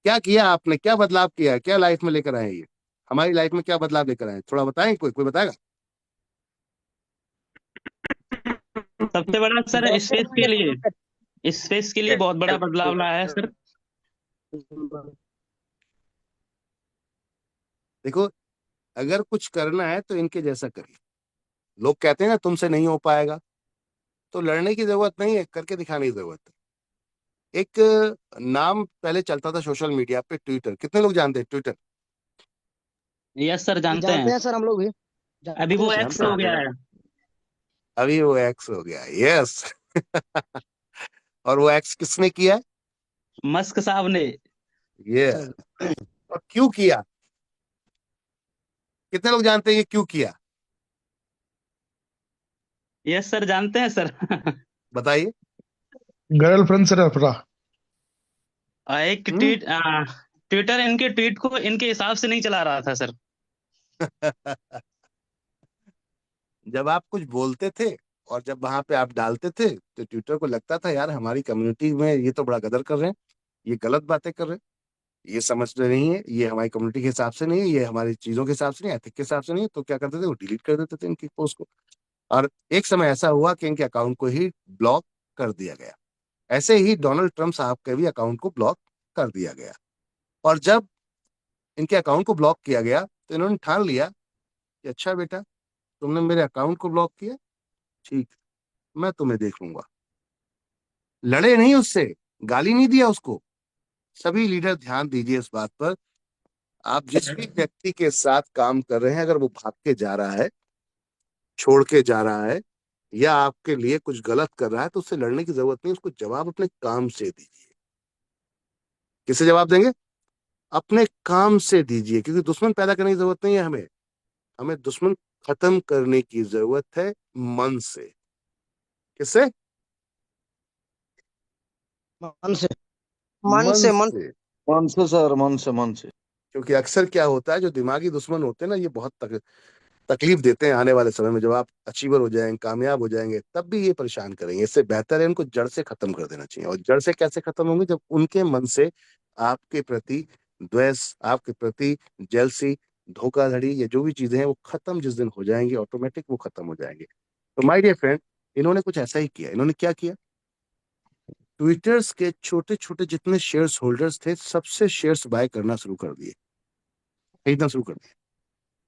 क्या किया आपने, क्या बदलाव किया, क्या लाइफ में लेकर आए ये, हमारी लाइफ में क्या बदलाव लेकर आए, थोड़ा बताएं, कोई कोई बताएगा? सबसे बड़ा सर डॉक्टर बन गए सर। स्पेस के लिए बहुत बड़ा बदलाव लाया है सर। देखो, अगर कुछ करना है तो इनके जैसा करिए। लोग कहते हैं ना तुमसे नहीं हो पाएगा, तो लड़ने की जरूरत नहीं है, करके दिखाने की जरूरत है। एक नाम पहले चलता था सोशल मीडिया पे, ट्विटर, कितने लोग जानते हैं ट्विटर? यस सर, जानते जानते हैं। हैं सर, हम लोग भी अभी जानते हैं वो सर। एक्स जानते हो हैं, गया है। अभी वो एक्स हो गया, यस। और वो एक्स किसने किया? मस्क साहब ने। ये और क्यों किया? कितने लोग जानते हैं ये क्यों किया? यस सर, जानते हैं सर। बताइए। गर्लफ्रेंड से रफरा। एक हम्म? ट्विटर इनके ट्वीट को इनके हिसाब से नहीं चला रहा था सर। जब आप कुछ बोलते थे और जब वहां पे आप डालते थे तो ट्विटर को लगता था यार हमारी कम्युनिटी में ये तो बड़ा गदर कर रहे हैं, ये गलत बातें कर रहे हैं, ये समझ रहे नहीं है, ये हमारी कम्युनिटी के हिसाब से नहीं है, ये हमारी चीजों के हिसाब से नहीं, एथिक के हिसाब से नहीं है, तो क्या करते थे वो डिलीट कर देते थे इनकी पोस्ट को। और एक समय ऐसा हुआ कि इनके अकाउंट को ही ब्लॉक कर दिया गया। ऐसे ही डोनाल्ड ट्रंप साहब के भी अकाउंट को ब्लॉक कर दिया गया। और जब इनके अकाउंट को ब्लॉक किया गया तो इन्होंने ठान लिया कि अच्छा बेटा, तुमने मेरे अकाउंट को ब्लॉक किया, ठीक, मैं तुम्हें देख लूंगा। लड़े नहीं उससे, गाली नहीं दिया उसको। सभी लीडर ध्यान दीजिए इस बात पर, आप जिस भी व्यक्ति के साथ काम कर रहे हैं, अगर वो भाग के जा रहा है, छोड़ के जा रहा है, या आपके लिए कुछ गलत कर रहा है, तो उससे लड़ने की जरूरत नहीं, उसको जवाब अपने काम से दीजिए। किससे जवाब देंगे? अपने काम से दीजिए, क्योंकि दुश्मन पैदा करने की जरूरत नहीं है हमें। हमें दुश्मन खत्म करने की जरूरत है मन से। किससे? मन से मन मन से मन से। मन से सर, मन से, मन से। क्योंकि अक्सर क्या होता है, जो दिमागी दुश्मन होते हैं ना, ये बहुत तकलीफ देते हैं। आने वाले समय में जब आप अचीवर हो जाएंगे, कामयाब हो जाएंगे, तब भी ये परेशान करेंगे। इससे बेहतर है इनको जड़ से खत्म कर देना चाहिए। और जड़ से कैसे खत्म होंगे? जब उनके मन से आपके प्रति द्वेष, आपके प्रति जेलसी, धोखाधड़ी, ये जो भी चीजें हैं वो खत्म जिस दिन हो जाएंगी, ऑटोमेटिक वो खत्म हो जाएंगे। तो माय डियर फ्रेंड, इन्होंने कुछ ऐसा ही किया। इन्होंने क्या किया? ट्विटर्स के छोटे छोटे जितने शेयर्स होल्डर्स थे, सबसे शेयर्स बाय करना शुरू कर दिए, खरीदना शुरू कर दिए।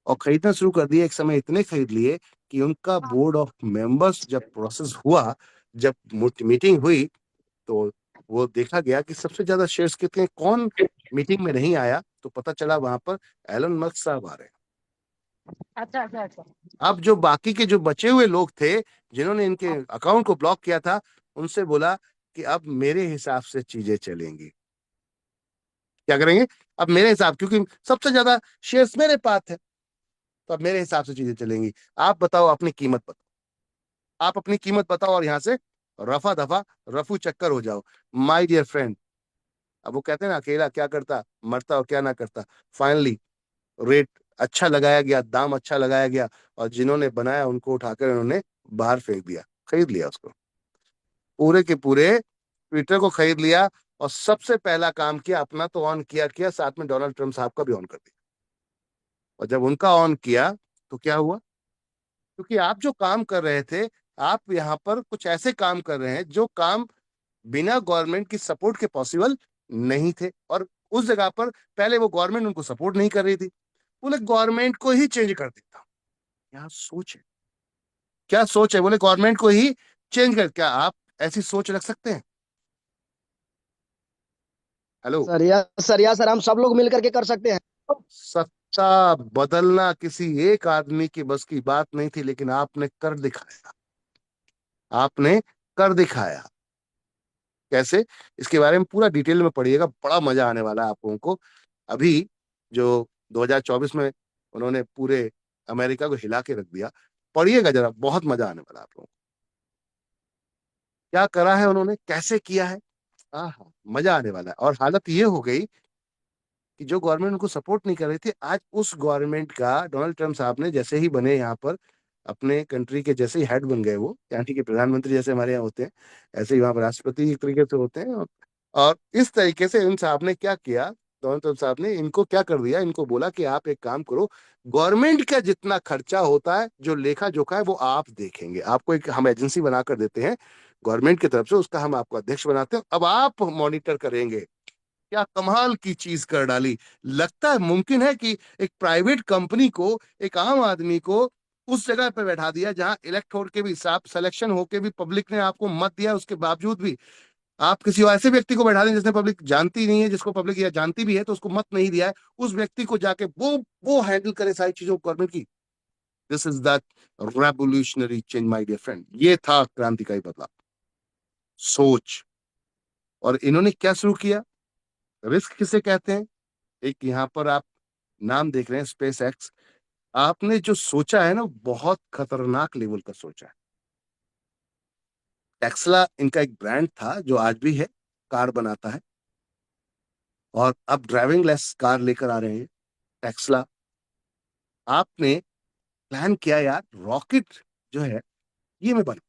और खरीदना शुरू कर दिए, एक समय इतने खरीद लिए कि उनका बोर्ड ऑफ मेंबर्स जब प्रोसेस हुआ, जब मीटिंग हुई, तो वो देखा गया कि सबसे ज्यादा शेयर्स कितने, कौन मीटिंग में नहीं आया, तो पता चला वहां पर एलन मस्क साहब आ रहे हैं। अच्छा अच्छा अच्छा। अब जो बाकी के जो बचे हुए लोग थे, जिन्होंने इनके अकाउंट को ब्लॉक किया था, उनसे बोला कि अब मेरे हिसाब से चीजें चलेंगी। क्या करेंगे? अब मेरे हिसाब, क्योंकि सबसे ज्यादा शेयर्स मेरे पास है, तो अब मेरे हिसाब से चीजें चलेंगी। आप बताओ, अपनी कीमत बताओ, आप अपनी कीमत बताओ, और यहां से रफा दफा, रफू चक्कर हो जाओ। माय डियर फ्रेंड, अब वो कहते हैं ना, अकेला क्या करता, मरता और क्या ना करता। फाइनली रेट अच्छा लगाया गया, दाम अच्छा लगाया गया, और जिन्होंने बनाया उनको उठाकर इन्होंने बाहर फेंक दिया, खरीद लिया उसको, पूरे के पूरे ट्विटर को खरीद लिया। और सबसे पहला काम किया, अपना तो ऑन किया किया, साथ में डोनाल्ड ट्रम्प साहब का भी ऑन कर दिया। और जब उनका ऑन किया तो क्या हुआ? क्योंकि आप जो काम कर रहे थे, आप यहाँ पर कुछ ऐसे काम कर रहे हैं जो काम बिना गवर्नमेंट की सपोर्ट के पॉसिबल नहीं थे। और उस जगह पर पहले वो गवर्नमेंट उनको सपोर्ट नहीं कर रही थी, बोले गवर्नमेंट को ही चेंज कर देता हूं। क्या सोच है, क्या सोच है? बोले गवर्नमेंट को ही चेंज कर। क्या आप ऐसी सोच रख सकते हैं? हेलो। सर या सर हम सब लोग मिल करके कर सकते हैं। सत्ता बदलना किसी एक आदमी की बस की बात नहीं थी, लेकिन आपने कर दिखाया, आपने कर दिखाया। कैसे? इसके बारे में पूरा डिटेल में पढ़िएगा, बड़ा मजा आने वाला है आप लोगों को। अभी जो 2024 में उन्होंने पूरे अमेरिका को हिला के रख दिया, पढ़िएगा जरा, बहुत मजा आने वाला है आप लोगों को। क्या करा है उन्होंने, कैसे किया है, हाँ, मजा आने वाला है। और हालत ये हो गई कि जो गवर्नमेंट उनको सपोर्ट नहीं कर रही थी, आज उस गवर्नमेंट का डोनाल्ड ट्रम्प साहब ने जैसे ही बने यहाँ पर, अपने कंट्री के जैसे ही हेड बन गए, वो यानी कि प्रधानमंत्री जैसे हमारे यहाँ होते हैं, ऐसे ही वहां पर राष्ट्रपति एक तरीके से होते हैं। और इस तरीके से इन साहब ने क्या किया, डोनाल्ड ट्रम्प साहब ने इनको क्या कर दिया, इनको बोला कि आप एक काम करो, गवर्नमेंट का जितना खर्चा होता है, जो लेखा जोखा है, वो आप देखेंगे। आपको एक हम एजेंसी बनाकर देते हैं गवर्नमेंट की तरफ से, उसका हम आपको अध्यक्ष बनाते हैं, अब आप मॉनिटर करेंगे। क्या कमाल की चीज कर डाली। लगता है मुमकिन है कि एक प्राइवेट कंपनी को, एक आम आदमी को उस जगह पे बैठा दिया जहां इलेक्ट होकर भी, साफ सिलेक्शन होके भी, पब्लिक ने आपको मत दिया, उसके बावजूद भी आप किसी ऐसे व्यक्ति को बैठा दें जिसने पब्लिक जानती नहीं है, जिसको पब्लिक या जानती भी है तो उसको मत नहीं दिया है, उस व्यक्ति को जाके वो हैंडल करे सारी चीजों गवर्नमेंट की। This is that revolutionary change my dear friend. ये था क्रांतिकारी बदलाव। सोच, और इन्होंने क्या शुरू किया? रिस्क किसे कहते हैं? एक यहाँ पर आप नाम देख रहे हैं, स्पेस एक्स। आपने जो सोचा है ना, बहुत खतरनाक लेवल का सोचा है। टेस्ला इनका एक ब्रांड था जो आज भी है, कार बनाता है, और अब ड्राइविंग लेस कार लेकर आ रहे हैं टेस्ला। आपने प्लान किया यार, रॉकेट जो है ये मैं बना,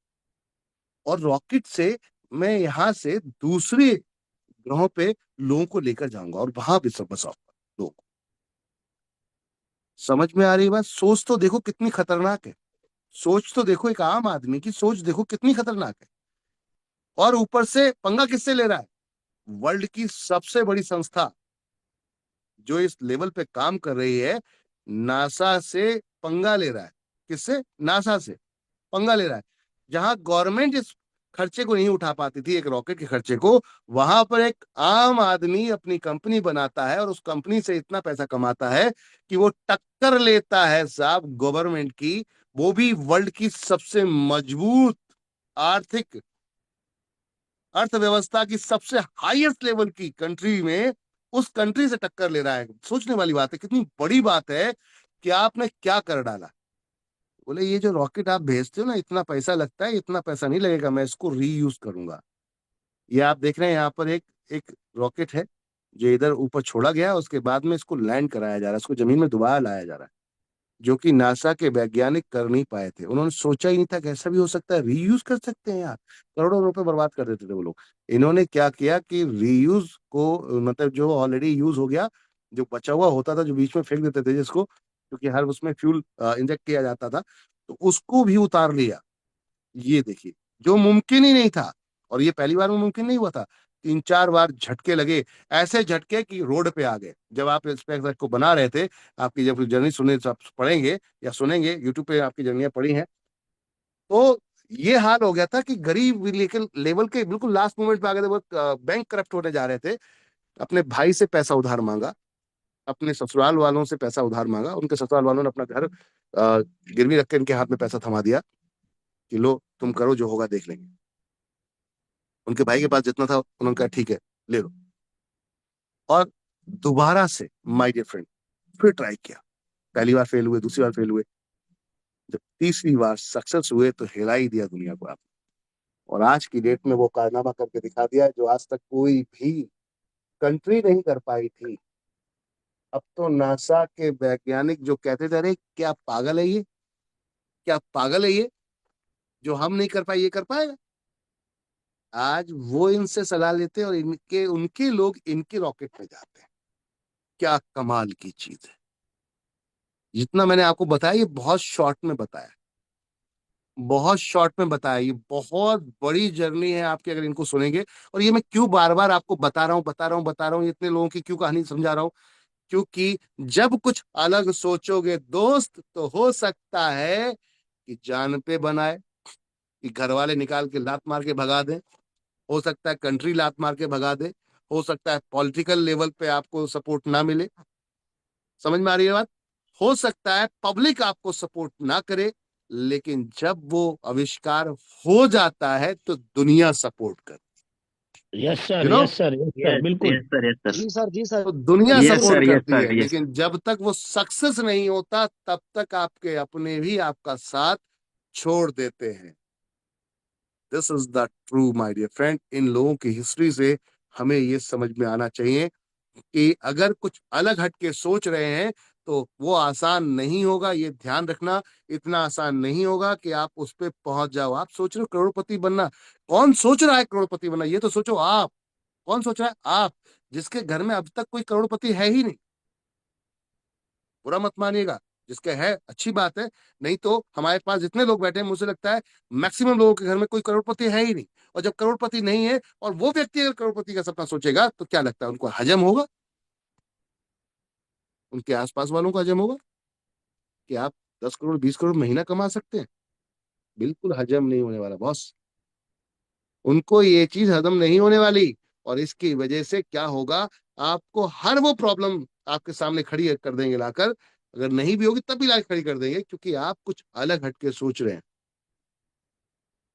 और रॉकेट से मैं यहां से दूसरे ग्रहों पे लोगों को लेकर जाऊंगा और वहां भी सब बसाऊंगा लोगों को। समझ में आ रही बात? सोच तो देखो कितनी खतरनाक है। सोच तो देखो, एक आम आदमी की सोच देखो कितनी खतरनाक है। और ऊपर से पंगा किससे ले रहा है? वर्ल्ड की सबसे बड़ी संस्था जो इस लेवल पे काम कर रही है, नासा से पंगा ले रहा है। किससे? नासा से पंगा ले रहा है। जहां गवर्नमेंट इस खर्चे को नहीं उठा पाती थी, एक रॉकेट के खर्चे को, वहां पर एक आम आदमी अपनी कंपनी बनाता है और उस कंपनी से इतना पैसा कमाता है कि वो टक्कर लेता है साहब गवर्नमेंट की, वो भी वर्ल्ड की सबसे मजबूत आर्थिक अर्थव्यवस्था की सबसे हाईएस्ट लेवल की कंट्री में, उस कंट्री से टक्कर ले रहा है। सोचने वाली बात है, कितनी बड़ी बात है कि आपने क्या कर डाला। बोले ये जो रॉकेट आप भेजते हो ना, इतना पैसा लगता है, इतना पैसा नहीं लगेगा, मैं इसको रीयूज करूंगा। ये आप देख रहे हैं यहाँ पर एक एक रॉकेट है जो इधर ऊपर छोड़ा गया, उसके बाद में इसको लैंड कराया जा रहा है, इसको जमीन में दोबारा लाया जा रहा है, जो कि नासा के वैज्ञानिक कर नहीं पाए थे। उन्होंने सोचा ही नहीं था कि ऐसा भी हो सकता है, रीयूज कर सकते हैं यार। करोड़ों रुपए बर्बाद कर देते थे वो लोग। इन्होंने क्या किया कि रीयूज को, मतलब जो ऑलरेडी यूज हो गया, जो बचा हुआ होता था, जो बीच में फेंक देते थे जिसको, क्योंकि हर उसमें फ्यूल इंजेक्ट किया जाता था, तो उसको भी उतार लिया। ये देखिए, जो मुमकिन ही नहीं था, और ये पहली बार में मुमकिन नहीं हुआ था, 3-4 बार झटके लगे, ऐसे झटके कि रोड पे आ गए। जब आप स्पेस को बना रहे थे, आपकी जब जर्नी सुने, आप पढ़ेंगे या सुनेंगे, यूट्यूब पे आपकी जर्नियां पड़ी हैं, तो ये हाल हो गया था कि गरीब लेकिन लेवल के बिल्कुल लास्ट मोमेंट पे आ गए थे। वो बैंक करप्ट होने जा रहे थे, अपने भाई से पैसा उधार मांगा, अपने ससुराल वालों से पैसा उधार मांगा, उनके ससुराल वालों ने अपना घर गिरवी रख के इनके हाथ में पैसा थमा दिया कि लो तुम करो, जो होगा देख लेंगे। उनके भाई के पास जितना था उन्होंने कहा ठीक है ले लो, और दोबारा से माय डियर फ्रेंड फिर ट्राई किया। पहली बार फेल हुए, दूसरी बार फेल हुए, जब तीसरी बार सक्सेस हुए तो हिला ही दिया दुनिया को आप। और आज की डेट में वो कारनामा करके दिखा दिया जो आज तक कोई भी कंट्री नहीं कर पाई थी। अब तो नासा के वैज्ञानिक जो कहते थे, अरे क्या पागल है ये, क्या पागल है ये, जो हम नहीं कर पाए ये कर पाएगा। आज वो इनसे सलाह लेते हैं और इनके उनके लोग इनके रॉकेट में जाते हैं। क्या कमाल की चीज है। जितना मैंने आपको बताया ये बहुत शॉर्ट में बताया, बहुत शॉर्ट में बताया। ये बहुत बड़ी जर्नी है आपकी, अगर इनको सुनेंगे। और ये मैं क्यों बार बार आपको बता रहा हूँ, इतने लोगों की क्यों कहानी समझा रहा हूँ? क्योंकि जब कुछ अलग सोचोगे दोस्त, तो हो सकता है कि जान पे बनाए, कि घर वाले निकाल के लात मार के भगा दें, हो सकता है कंट्री लात मार के भगा दे, हो सकता है पॉलिटिकल लेवल पे आपको सपोर्ट ना मिले। समझ में आ रही है बात? हो सकता है पब्लिक आपको सपोर्ट ना करे, लेकिन जब वो आविष्कार हो जाता है तो दुनिया सपोर्ट कर, yes sir, you know, yes sir, yes sir, बिल्कुल। Yes sir, yes sir. जी सर, जी सर। तो दुनिया यस सपोर्ट सर, यस करती सर, है। यस। लेकिन जब तक वो सक्सेस नहीं होता, तब तक आपके अपने भी आपका साथ छोड़ देते हैं। This is the true my dear friend. इन लोगों की हिस्ट्री से हमें ये समझ में आना चाहिए कि अगर कुछ अलग हटके सोच रहे हैं तो वो आसान नहीं होगा, ये ध्यान रखना। इतना आसान नहीं होगा कि आप उस पे पहुंच जाओ। आप सोच रहे हो करोड़पति बनना, कौन सोच रहा है करोड़पति बनना? ये तो सोचो आप, कौन सोच रहा है? आप, जिसके घर में अब तक कोई करोड़पति है ही नहीं। बुरा मत मानिएगा, जिसके है अच्छी बात है, नहीं तो हमारे पास जितने लोग बैठे हैं, मुझे लगता है मैक्सिमम लोगों के घर में कोई करोड़पति है ही नहीं। और जब करोड़पति नहीं है और वो व्यक्ति अगर करोड़पति का सपना सोचेगा, तो क्या लगता है उनको हजम होगा? उनके आसपास वालों को हजम होगा कि आप 10 करोड़ 20 करोड़ महीना कमा सकते हैं? बिल्कुल हजम नहीं होने वाला बॉस। उनको ये चीज हजम नहीं होने वाली। और इसकी वजह से क्या होगा, आपको हर वो प्रॉब्लम आपके सामने खड़ी कर देंगे लाकर। अगर नहीं भी होगी तब भी लाकर खड़ी कर देंगे, क्योंकि आप कुछ अलग हटके सोच रहे हैं।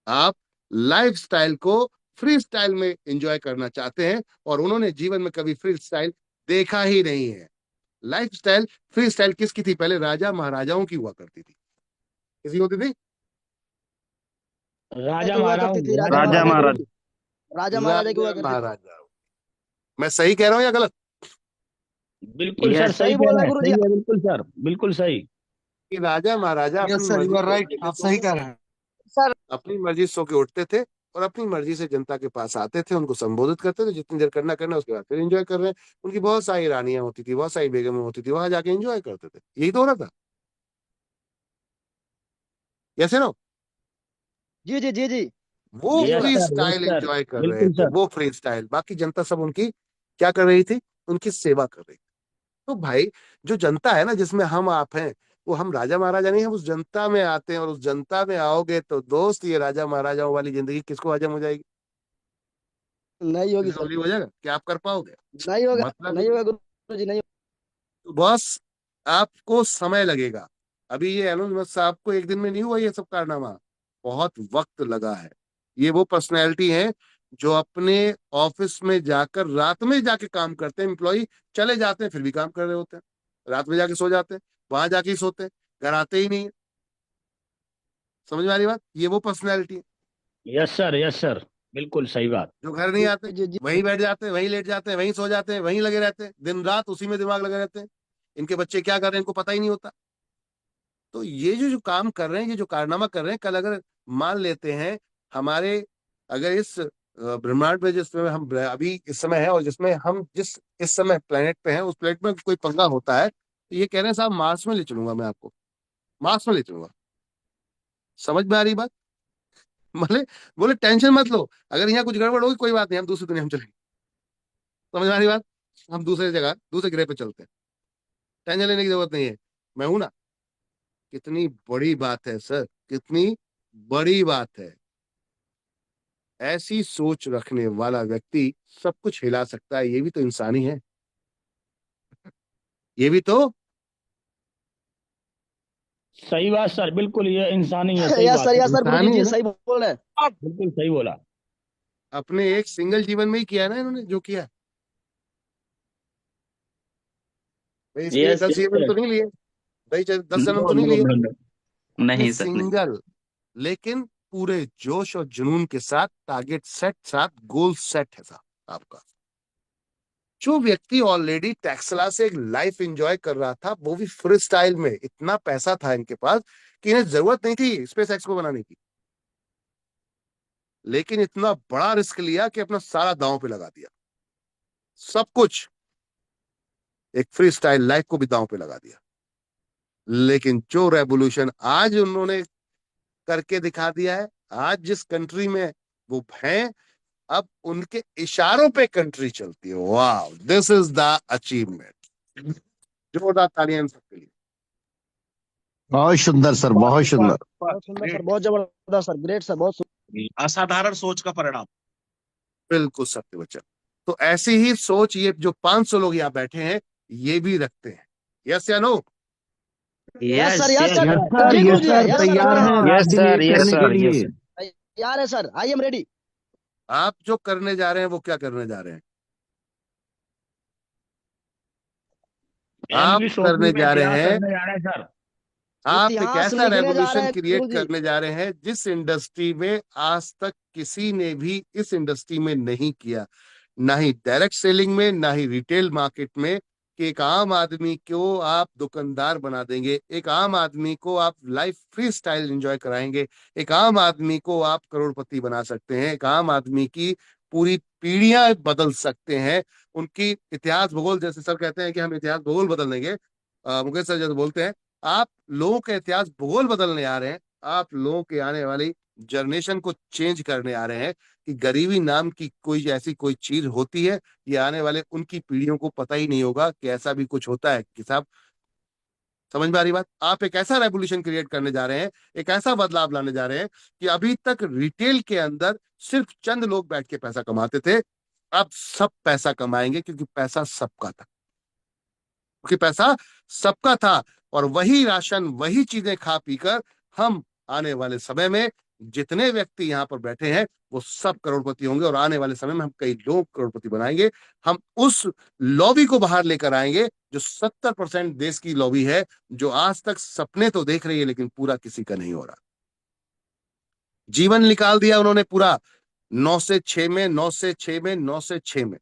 आप लाइफस्टाइल को फ्री स्टाइल में एंजॉय करना चाहते हैं, और उन्होंने जीवन में कभी फ्री स्टाइल देखा ही नहीं है। लाइफ स्टाइल, फ्री स्टाइल किसकी थी? पहले राजा महाराजाओं की हुआ करती थी। किसकी होती थी? राजा की हुआ महाराज करती थी, राजा महाराज। राजा महाराजा की हुआ करती थी। महाराजा। मैं सही कह रहा हूं या गलत? बिल्कुल सर, Yes, सही सही कह बोल रहे रहे हैं, गुरु जी। सही है, बिल्कुल सर, बिल्कुल सही। कि राजा महाराजा यस अपनी सर, मर्जी यू आर से राइट, उठते आप थे, सही कह रहे हैं। सर अपनी मर्जी सो के उठते थे और अपनी मर्जी से जनता के पास आते थे, उनको संबोधित करते थे, जितनी देर करना करना, उसके बाद फिर एंजॉय कर रहे हैं। उनकी बहुत सारी रानियां होती थी, बहुत सारी बेगमें होती थी, वहां जाके एंजॉय करते थे। यही तो हो रहा था। कैसे ना? जी जी जी जी। वो yes free sir, yes style sir, enjoy कर रहे बिल्कुल थे, सर। वो फ्री स्टाइल। बाकी जनता सब उनकी क्या कर रही थी? उनकी सेवा कर रही थी। तो भाई, जो जनता है ना, जिसमें हम आप हैं, वो हम राजा महाराजा नहीं, हम उस जनता में आते हैं। और उस जनता में आओगे तो दोस्त, ये राजा महाराजाओं वाली जिंदगी किसको हजम हो जाएगी? नहीं होगी किसी को सर, तकलीफ हो जाएगा? क्या आप कर पाओगे? नहीं होगा, मतलब नहीं होगा गुरु जी, नहीं। तो बस आपको समय लगेगा। अभी ये एलोन मस्क साहब को एक दिन में नहीं हुआ ये सब कारनामा, बहुत वक्त लगा है। ये वो पर्सनैलिटी है जो अपने ऑफिस में जाकर रात में जाके काम करते हैं। एम्प्लॉय चले जाते हैं, फिर भी काम कर रहे होते हैं, रात में जाके सो जाते हैं, वहां जाके ही सोते हैं, घर आते ही नहीं है। समझ में आ रही बात? ये वो पर्सनैलिटी है यस सर, यस सर, बिल्कुल सही बात। जो घर नहीं जी आते, जी जी। वहीं बैठ जाते हैं, वहीं लेट जाते हैं, वहीं सो जाते हैं, वहीं लगे रहते हैं, दिन रात उसी में दिमाग लगे रहते हैं। इनके बच्चे क्या कर रहे हैं इनको पता ही नहीं होता। तो ये जो जो काम कर रहे हैं, ये जो कारनामा कर रहे हैं, कल अगर मान लेते हैं हमारे, अगर इस ब्रह्मांड में जिसमें हम अभी इस समय है, और जिसमें हम जिस इस समय प्लेनेट पे हैं, उस प्लेनेट में कोई पंगा होता है, तो ये कह रहे हैं साहब मार्स में ले चलूंगा मैं आपको, मार्स में ले चलूंगा। समझ में आ रही बात? बोले बोले टेंशन मत लो, अगर यहाँ कुछ गड़बड़ होगी कोई बात नहीं, हम दूसरी दुनिया में चलेंगे। समझ में आ रही बात? हम दूसरे जगह, दूसरे ग्रह पे चलते हैं, टेंशन लेने की जरूरत नहीं है, मैं हूं ना। कितनी बड़ी बात है सर, कितनी बड़ी बात है। ऐसी सोच रखने वाला व्यक्ति सब कुछ हिला सकता है। ये भी तो इंसानी है, ये भी तो। सही बात सर, बिल्कुल, ये इंसानी है, सही यस बात सर, है, यस सर, गुरु जी इंसानी है जी ना। सही बोल रहे हैं। बिल्कुल सही बोला। अपने एक सिंगल जीवन में ही किया ना इन्होंने जो किया। भाई इसके लिए yes, 10 जीवन yes, तो नहीं लिए, भाई 10 जन्म no, तो नहीं no, लिए। no, no. ये नहीं सर, नहीं। सिंगल, लेकिन पूरे जोश और जुनून के साथ, टारगेट सेट, साथ गोल सेट है साहब आपका। जो व्यक्ति ऑलरेडी टेक्सला से एक लाइफ एंजॉय कर रहा था, वो भी फ्री स्टाइल में, इतना पैसा था इनके पास कि इन्हें जरूरत नहीं थी स्पेस एक्स को बनाने की, लेकिन इतना बड़ा रिस्क लिया कि अपना सारा दांव पे लगा दिया, सब कुछ, एक फ्री स्टाइल लाइफ को भी दांव पे लगा दिया। लेकिन जो रेवोल्यूशन आज उन्होंने करके दिखा दिया है, आज जिस कंट्री में वो हैं, अब उनके इशारों पे कंट्री चलती है। वाह, दिस इज द अचीवमेंट। जोरदार तालियां इन सबके लिए। बहुत सुंदर सर, बहुत सुंदर। बहुत सुंदर सर, बहुत जबरदस्त सर, ग्रेट सर, बहुत असाधारण सोच का परिणाम। बिल्कुल सत्य वचन। तो ऐसी ही सोच ये जो 500 लोग यहाँ बैठे हैं, ये भी रखते हैं। यस या no? Yes Yes, sir, yes yes, sir, yes sir, जी गुरु यस जी, सर, यस सर, तैयार बोले हैं yes रात दिन sir, एक yes करने sir, के yes लिए। sir. यार है सर, आई एम रेडी। आप जो करने जा रहे हैं वो क्या करने जा रहे हैं? आप एनवी शॉपिंग करने में जा रहे क्या हैं, करने जा रहे हैं सर? आप एक इतिहास ऐसा लिखने जा रहे रेवोल्यूशन हैं क्रिएट गुरु जी। करने जा रहे हैं जिस इंडस्ट्री में आज तक किसी ने भी इस इंडस्ट्री में नहीं किया, ना ही डायरेक्ट सेलिंग में, ना ही रिटेल मार्केट में। कि एक आम आदमी को आप दुकानदार बना देंगे, एक आम आदमी को आप लाइफ फ्री स्टाइल एंजॉय कराएंगे, एक आम आदमी को आप करोड़पति बना सकते हैं, एक आम आदमी की पूरी पीढ़ियां बदल सकते हैं। उनकी इतिहास भूगोल, जैसे सर कहते हैं कि हम इतिहास भूगोल बदल देंगे, मुकेश सर जैसे बोलते हैं, आप लोगों का इतिहास भूगोल बदलने आ रहे हैं। आप लोगों के आने वाली जनरेशन को चेंज करने आ रहे हैं कि गरीबी नाम की कोई ऐसी कोई चीज होती है। ये आने वाले उनकी पीढ़ियों को पता ही नहीं होगा कि ऐसा भी कुछ होता है कि साहब। समझ में आ रही बात? आप एक ऐसा रेवोल्यूशन क्रिएट करने जा रहे हैं, एक ऐसा बदलाव लाने जा रहे हैं कि अभी तक रिटेल के अंदर सिर्फ चंद लोग बैठ के पैसा कमाते थे, अब सब पैसा कमाएंगे, क्योंकि पैसा सबका था, क्योंकि पैसा सबका था। और वही राशन, वही चीजें खा पीकर हम आने वाले समय में जितने व्यक्ति यहाँ पर बैठे हैं वो सब करोड़पति होंगे, और आने वाले समय में हम कई लोग करोड़पति बनाएंगे। हम उस लॉबी को बाहर लेकर आएंगे जो 70% देश की लॉबी है, जो आज तक सपने तो देख रही है लेकिन पूरा किसी का नहीं हो रहा। जीवन निकाल दिया उन्होंने पूरा 9 से 6 में, 9 से 6 में, 9 से 6 में।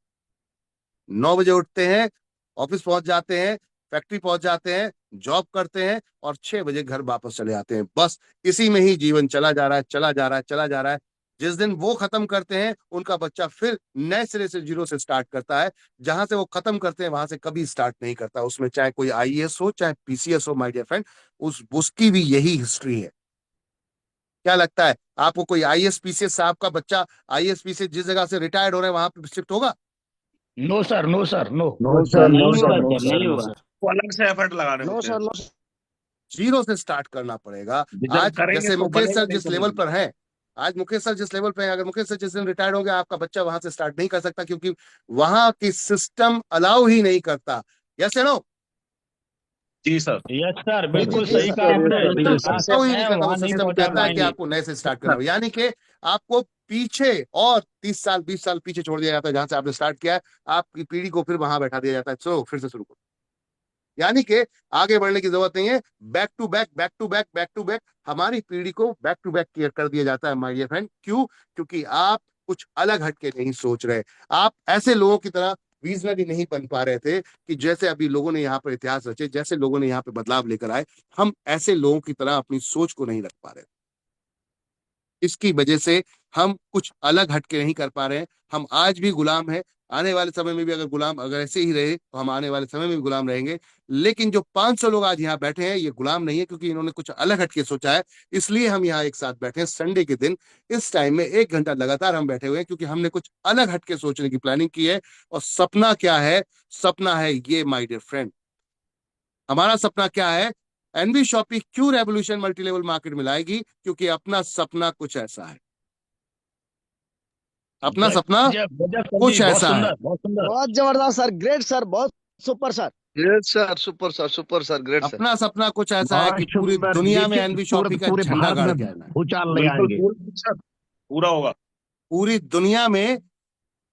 9 बजे उठते हैं, ऑफिस पहुंच जाते हैं, फैक्ट्री पहुंच जाते हैं, जॉब करते हैं और 6 बजे घर वापस चले आते हैं। बस इसी में ही जीवन चला जा रहा है, चला जा रहा है, चला जा रहा है। जिस दिन वो खत्म करते हैं, उनका बच्चा फिर नए सिरे से जीरो से स्टार्ट करता है। जहां से वो खत्म करते हैं वहां से कभी स्टार्ट नहीं करता। उसमें चाहे कोई आईएएस हो, चाहे पीसीएस हो, माय डियर फ्रेंड, उसकी भी यही हिस्ट्री है। क्या लगता है आपको, कोई आईएएस पीसीएस साहब का बच्चा आईएएस पीसीएस जिस जगह से रिटायर्ड हो रहे हैं वहां पर शिफ्ट होगा? No sir, no sir, no. No sir, नहीं नो होगा सर, सर, नो नहीं सर, नो होगा। सर। वो अलग से एफर्ट लगाने नो होते सर, हैं। नो जीरो से स्टार्ट करना पड़ेगा। जब आज करेंगे जैसे तो मुकेश बनेगा, सर नहीं जिस तो लेवल नहीं। पर हैं, आज मुकेश सर जिस लेवल पे हैं, अगर मुकेश सर जिस दिन रिटायर्ड होंगे आपका बच्चा वहां से स्टार्ट नहीं कर सकता, क्योंकि वहां की सिस्टम अलाउ ही नहीं करता। यस या नो? जी सर। यस सर, जी बिल्कुल जी सही सर। कहा आपने। सिस्टम जहाँ से अलाउ ही नहीं हैं करता। वो वहां नहीं सिस्टम पहुंचा कहता है कि पाएंगे। आपको नए से स्टार्ट करना हो, यानी कि आपको पीछे और 30 साल 20 साल पीछे छोड़ दिया जाता है। जहां से आपने स्टार्ट किया है आपकी पीढ़ी को फिर वहां बैठा दिया जाता है, चलो फिर से शुरू करो। यानी कि आगे बढ़ने की जरूरत नहीं है, back to back, back to back, back to back. हमारी पीढ़ी को बैक टू बैक कर दिया जाता है माय डियर फ्रेंड। क्यों? क्योंकि आप कुछ अलग हटके नहीं सोच रहे। आप ऐसे लोगों की तरह विजनरी नहीं बन पा रहे थे कि जैसे अभी लोगों ने यहाँ पर इतिहास रचे, जैसे लोगों ने यहाँ पे बदलाव लेकर आए, हम ऐसे लोगों की तरह अपनी सोच को नहीं रख पा रहे। इसकी वजह से हम कुछ अलग हटके नहीं कर पा रहे हैं। हम आज भी गुलाम हैं, आने वाले समय में भी अगर गुलाम अगर ऐसे ही रहे तो हम आने वाले समय में भी गुलाम रहेंगे। लेकिन जो 500 लोग आज यहाँ बैठे हैं ये गुलाम नहीं है, क्योंकि इन्होंने कुछ अलग हटके सोचा है। इसलिए हम यहाँ एक साथ बैठे हैं संडे के दिन, इस टाइम में 1 घंटा लगातार हम बैठे हुए हैं, क्योंकि हमने कुछ अलग हटके सोचने की प्लानिंग की है। और सपना क्या है? सपना है ये माय डियर फ्रेंड, हमारा सपना क्या है? एनबी शॉपी क्यों रेवोल्यूशन मल्टी लेवल मार्केट में लाएगी? क्योंकि अपना सपना कुछ ऐसा है। अपना सपना गजब, गजब सर कुछ जी, बहुत ऐसा है। सुंदर, बहुत सुंदर। बहुत जबरदस्त सर, ग्रेट सर, बहुत super sir. Great sir, super sir, super sir, great sir. अपना सपना कुछ ऐसा है कि बहुत पूरी सुंदर। दुनिया में देखिए, एनबी शॉपी का पूरे झंडा भारत गाड़ में के आना है। भूचाल ले बिल्कुल आएंगे। सर, पूरा होगा। पूरी दुनिया में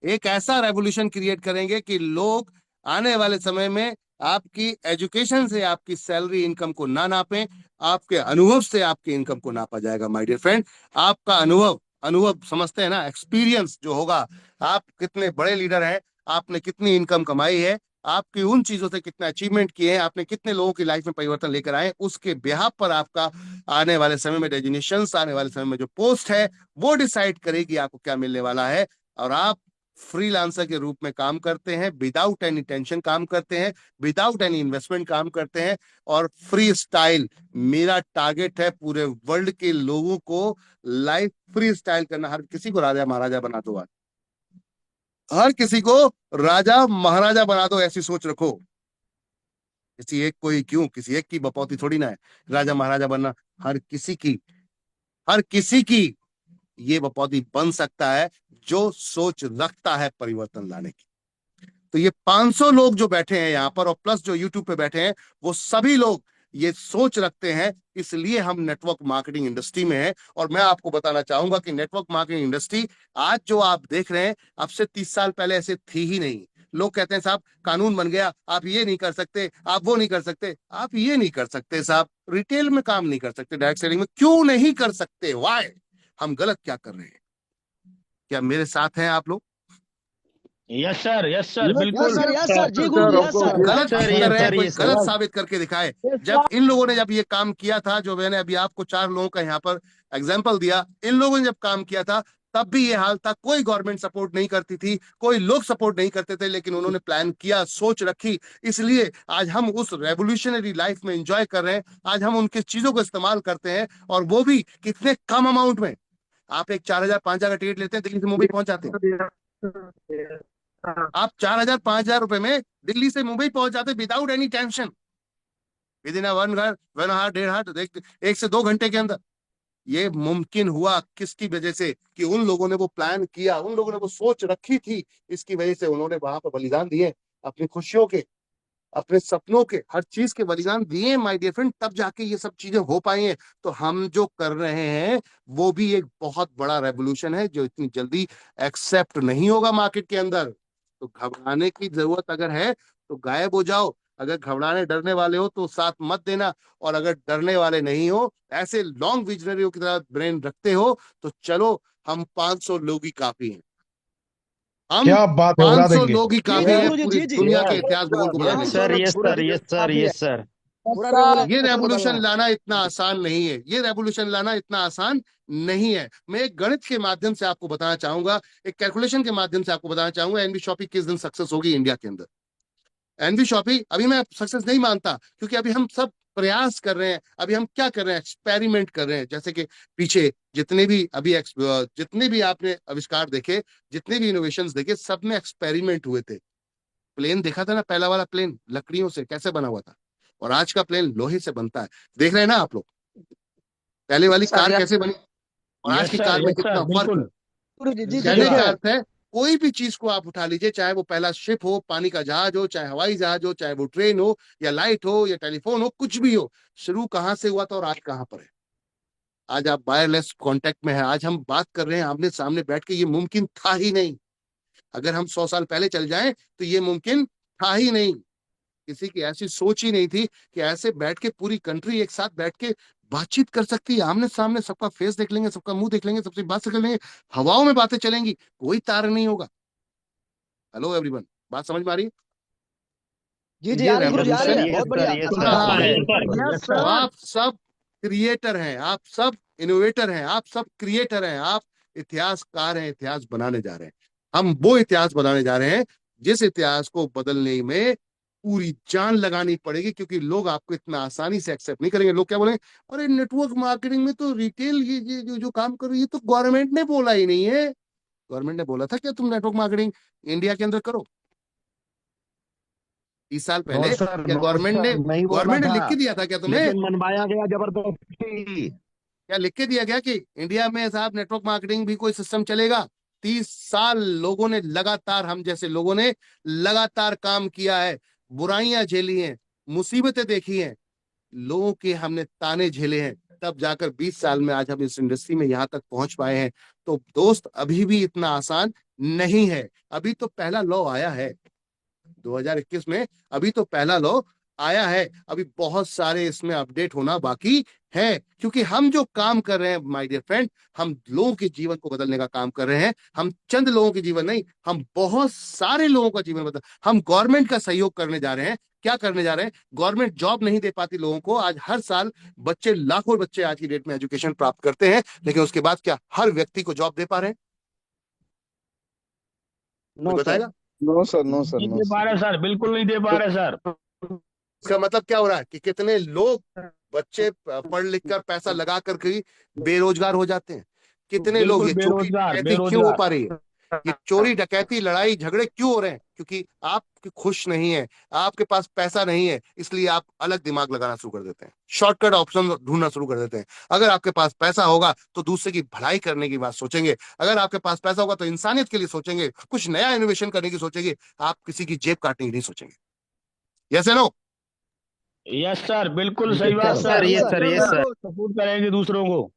एक ऐसा रेवोल्यूशन क्रिएट करेंगे कि लोग आने वाले समय में आपकी एजुकेशन से आपकी सैलरी इनकम को ना नापें, आपके अनुभव से आपकी इनकम को नापा जाएगा माय डियर फ्रेंड। आपका अनुभव, अनुभव समझते हैं ना, एक्सपीरियंस जो होगा, आप कितने बड़े लीडर हैं, आपने कितनी इनकम कमाई है, आपकी उन चीजों से कितने अचीवमेंट किए हैं, आपने कितने लोगों की लाइफ में परिवर्तन लेकर आए, उसके बिहाफ पर आपका आने वाले समय में डेजिग्नेशन, आने वाले समय में जो पोस्ट है वो डिसाइड करेगी आपको क्या मिलने वाला है। और आप फ्रीलांसर के रूप में काम करते हैं, विदाउट एनी टेंशन काम करते हैं, विदाउट एनी इन्वेस्टमेंट काम करते हैं, और फ्री स्टाइल। मेरा टारगेट है पूरे वर्ल्ड के लोगों को लाइफ फ्री स्टाइल करना। हर किसी को राजा महाराजा बना दो, हर किसी को राजा महाराजा बना दो, ऐसी सोच रखो। किसी एक कोई क्यों, किसी एक की बपौती थोड़ी ना है राजा महाराजा बनना। हर किसी की, हर किसी की ये बपौती बन सकता है जो सोच रखता है परिवर्तन लाने की। तो ये 500 लोग जो बैठे हैं यहाँ पर और प्लस जो यूट्यूब पे बैठे हैं, वो सभी लोग ये सोच रखते हैं। इसलिए हम नेटवर्क मार्केटिंग इंडस्ट्री में हैं। और मैं आपको बताना चाहूंगा कि नेटवर्क मार्केटिंग इंडस्ट्री आज जो आप देख रहे हैं, अब से 30 साल पहले ऐसे थी ही नहीं। लोग कहते हैं साहब कानून बन गया, आप ये नहीं कर सकते, आप वो नहीं कर सकते। आप ये नहीं कर सकते साहब, रिटेल में काम नहीं कर सकते, डायरेक्ट सेलिंग में क्यों नहीं कर सकते? वाई? हम गलत क्या कर रहे हैं? क्या मेरे साथ हैं आप लोग? Yes sir, yes sir, yes बिल्कुल। सर, यस सर, जी गुरु जी, यस सर। गलत सर, कर ये रहे हैं, सर, कोई ये सर। गलत साबित करके दिखाए। जब इन लोगों ने जब ये काम किया था, जो मैंने अभी आपको 4 लोगों का यहाँ पर एग्जांपल दिया, इन लोगों ने जब काम किया था तब भी ये हाल था। कोई गवर्नमेंट सपोर्ट नहीं करती थी, कोई लोग सपोर्ट नहीं करते थे, लेकिन उन्होंने प्लान किया, सोच रखी। इसलिए आज हम उस रेवोल्यूशनरी लाइफ में एंजॉय कर रहे हैं। आज हम उनकी चीजों को इस्तेमाल करते हैं, और वो भी कितने कम अमाउंट में। आप एक 4000 5000 का टिकट लेते हैं, दिल्ली से मुंबई पहुंच जाते हैं। आप 4000 5000 रुपए में दिल्ली से मुंबई पहुंच जाते without any tension, within 1 hour 1.5 1 से 2 घंटे के अंदर। ये मुमकिन हुआ किसकी वजह से? कि उन लोगों ने वो प्लान किया, उन लोगों ने वो सोच रखी थी। इसकी वजह से उन्होंने वहां पर बलिदान दिए अपनी खुशियों के। अपने सपनों के हर चीज के बलिदान दिए माय डियर फ्रेंड, तब जाके ये सब चीजें हो पाई हैं। तो हम जो कर रहे हैं वो भी एक बहुत बड़ा रेवोल्यूशन है जो इतनी जल्दी एक्सेप्ट नहीं होगा मार्केट के अंदर। तो घबराने की जरूरत अगर है तो गायब हो जाओ। अगर घबराने डरने वाले हो तो साथ मत देना, और अगर डरने वाले नहीं हो, ऐसे लॉन्ग विजनरियों की तरह ब्रेन रखते हो, तो चलो हम 500 लोग ही काफी हैं। हम क्या बात है, उड़ा 500 देंगे। लोग ही जी काफी जी हैं गुरुजी, पूरी जी जी दुनिया के Yes, इतिहास भूगोल को बदलने हम के yes, लिए। sir. दोनों Yes, पूरा sir. Yes, sir. काफी है। Yes, sir. पूरा ये रेवोल्यूशन रेवोल्यूशन बदलना। लाना इतना आसान नहीं है, ये रेवोल्यूशन लाना इतना आसान नहीं है। मैं एक गणित के माध्यम से आपको बताना चाहूंगा, एक कैलकुलेशन के माध्यम से आपको बताना चाहूंगा एनबी शॉपी किस दिन सक्सेस होगी इंडिया के अंदर। एनबी शॉपी अभी मैं सक्सेस नहीं मानता, क्योंकि अभी हम सब प्रयास कर रहे हैं। अभी हम क्या कर रहे हैं, एक्सपेरिमेंट कर रहे हैं। जैसे कि पीछे जितने भी जितने भी आपने आविष्कार देखे, जितने भी इनोवेशंस देखे, सब में एक्सपेरिमेंट हुए थे। प्लेन देखा था ना, पहला वाला प्लेन लकड़ियों से कैसे बना हुआ था, और आज का प्लेन लोहे से बनता है। देख रहे हैं ना आप लोग, पहले वाली सर कार यार कैसे बनी और आज Yes, की sir. कार में Yes, sir. कितना फर्क है। बिल्कुल. गुरुजी, जी जी सही कहने देखिए। का बात. अर्थ है, कोई भी चीज को आप उठा लीजिए, चाहे वो पहला शिप हो, पानी का जहाज हो, चाहे हवाई जहाज हो, चाहे वो ट्रेन हो या लाइट हो या टेलीफोन हो, कुछ भी हो, शुरू कहां से हुआ था और आज कहां पर है। आज आप वायरलेस कांटेक्ट में है, आज हम बात कर रहे हैं आमने सामने बैठ के, ये मुमकिन था ही नहीं। अगर हम 100 साल पहले चल जाएं तो ये मुमकिन था ही नहीं। किसी की ऐसी सोच ही नहीं थी कि ऐसे बैठ के पूरी कंट्री एक साथ बैठ के बातचीत कर सकती है, आमने सामने सबका फेस देख लेंगे, सबका मुंह देख लेंगे, सबसे बात कर लेंगे, हवाओं में बातें चलेंगी, कोई तार नहीं होगा। हेलो एवरीवन, बात समझ में आ रही है? जी जी ये आ रही गुरुजी, आ रही रेवोल्यूशन है, Yes, बहुत sir. बढ़िया। Yes, हो sir. रहा है। Yes, sir. Yes, Yes, तो sir. आप सब क्रिएटर हैं, आप सब इनोवेटर हैं, आप सब क्रिएटर हैं, आप इतिहासकार हैं, इतिहास बनाने जा रहे हैं। हम वो इतिहास बनाने जा रहे हैं जिस इतिहास को बदलने में पूरी जान लगानी पड़ेगी, क्योंकि लोग आपको इतना आसानी से एक्सेप्ट नहीं करेंगे। लोग क्या बोलेंगे, अरे नेटवर्क मार्केटिंग में तो रिटेल ये जो काम करो, ये तो गवर्नमेंट ने बोला ही नहीं है। गवर्नमेंट ने बोला था क्या तुम नेटवर्क मार्केटिंग इंडिया के अंदर करो? 30 साल नो पहले सर, क्या नो सर, नहीं बोला गवर्नमेंट ने था, लिख के दिया था क्या तुम्हें? लेकिन मनवाया गया जबरदस्ती। क्या लिख के दिया गया कि इंडिया में साहब नेटवर्क मार्केटिंग भी कोई सिस्टम चलेगा? 30 साल लोगों ने लगातार, हम जैसे लोगों ने लगातार काम किया है, बुराइयां झेली हैं, मुसीबतें देखी हैं, लोगों के हमने ताने झेले हैं, तब जाकर 20 साल में आज हम इस इंडस्ट्री में यहां तक पहुंच पाए हैं। तो दोस्त, अभी भी इतना आसान नहीं है। अभी तो पहला लॉ आया है 2021 में, अभी तो पहला लॉ आया है, अभी बहुत सारे इसमें अपडेट होना बाकी है। क्योंकि हम जो काम कर रहे हैं माय डियर फ्रेंड, हम लोगों के जीवन को बदलने का काम कर रहे हैं। हम चंद लोगों के जीवन नहीं, हम बहुत सारे लोगों का जीवन बदल, हम गवर्नमेंट का सहयोग करने जा रहे हैं। क्या करने जा रहे हैं? गवर्नमेंट जॉब नहीं दे पाती लोगों को, आज हर साल बच्चे, लाखों बच्चे आज की डेट में एजुकेशन प्राप्त करते हैं, लेकिन उसके बाद क्या हर व्यक्ति को जॉब दे पा रहे हैं? कोई नो सर, बताएगा? नो सर, नो सर, नहीं नो दे पा सर। रहे सर, बिल्कुल नहीं दे पा रहे सर. इसका मतलब क्या हो रहा है कि कितने लोग, बच्चे पढ़ लिख कर पैसा लगा कर के बेरोजगार हो जाते हैं। कितने लोग, बिल्कुल ये चोरी बेरोजगार, डकैती क्यों हो बेरोजगार. पा रही है? ये चोरी डकैती लड़ाई झगड़े क्यों हो रहे हैं? क्योंकि आप खुश नहीं है, आपके पास पैसा नहीं है, इसलिए आप अलग दिमाग लगाना शुरू कर देते हैं, शॉर्टकट ऑप्शन ढूंढना शुरू कर देते हैं। अगर आपके पास पैसा होगा तो दूसरे की भलाई करने की बात सोचेंगे, अगर आपके पास पैसा होगा तो इंसानियत के लिए सोचेंगे, कुछ नया इनोवेशन करने की सोचेंगे, आप किसी की जेब काटने की नहीं सोचेंगे। Yes no? यस सर, बिल्कुल सही बात सर, सर. यस ये sir, sir, yes sir. Support करेंगे दूसरों को.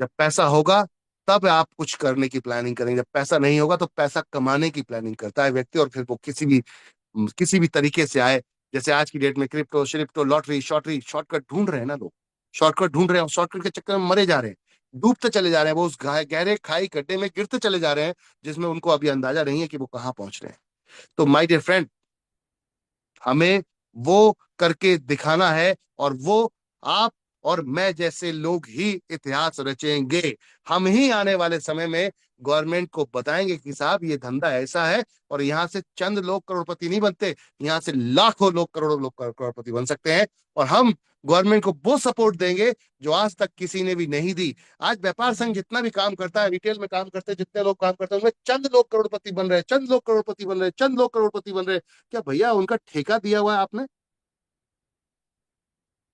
जब पैसा होगा तब आप कुछ करने की प्लानिंग करेंगे, जब पैसा नहीं होगा तो पैसा कमाने की प्लानिंग करता है व्यक्ति, और फिर वो किसी भी तरीके से आए। जैसे आज की डेट में क्रिप्टो श्रिप्टो लॉटरी शॉर्टरी, शॉर्टकट ढूंढ रहे हैं ना लोग, शॉर्टकट ढूंढ रहे हैं और शॉर्टकट के चक्कर में मरे जा रहे हैं, डूबते चले जा रहे हैं, वो उस गहरे खाई गड्ढे में गिरते चले जा रहे हैं जिसमें उनको अभी अंदाजा नहीं है कि वो कहाँ पहुंच रहे हैं। तो माय डियर फ्रेंड, हमें वो करके दिखाना है, और वो आप और मैं जैसे लोग ही इतिहास रचेंगे। हम ही आने वाले समय में गवर्नमेंट को बताएंगे कि साहब ये धंधा ऐसा है, और यहाँ से चंद लोग करोड़पति नहीं बनते, यहाँ से लाखों लोग, करोड़ों लोग करोड़पति बन सकते हैं। और हम गवर्नमेंट को वो सपोर्ट देंगे जो आज तक किसी ने भी नहीं दी। आज व्यापार संघ जितना भी काम करता है, रिटेल में काम करते हैं जितने लोग काम करते हैं, उनमें चंद लोग करोड़पति बन रहे हैं, चंद लोग करोड़पति बन रहे हैं, चंद लोग करोड़पति बन रहे हैं। क्या भैया उनका ठेका दिया हुआ है आपने?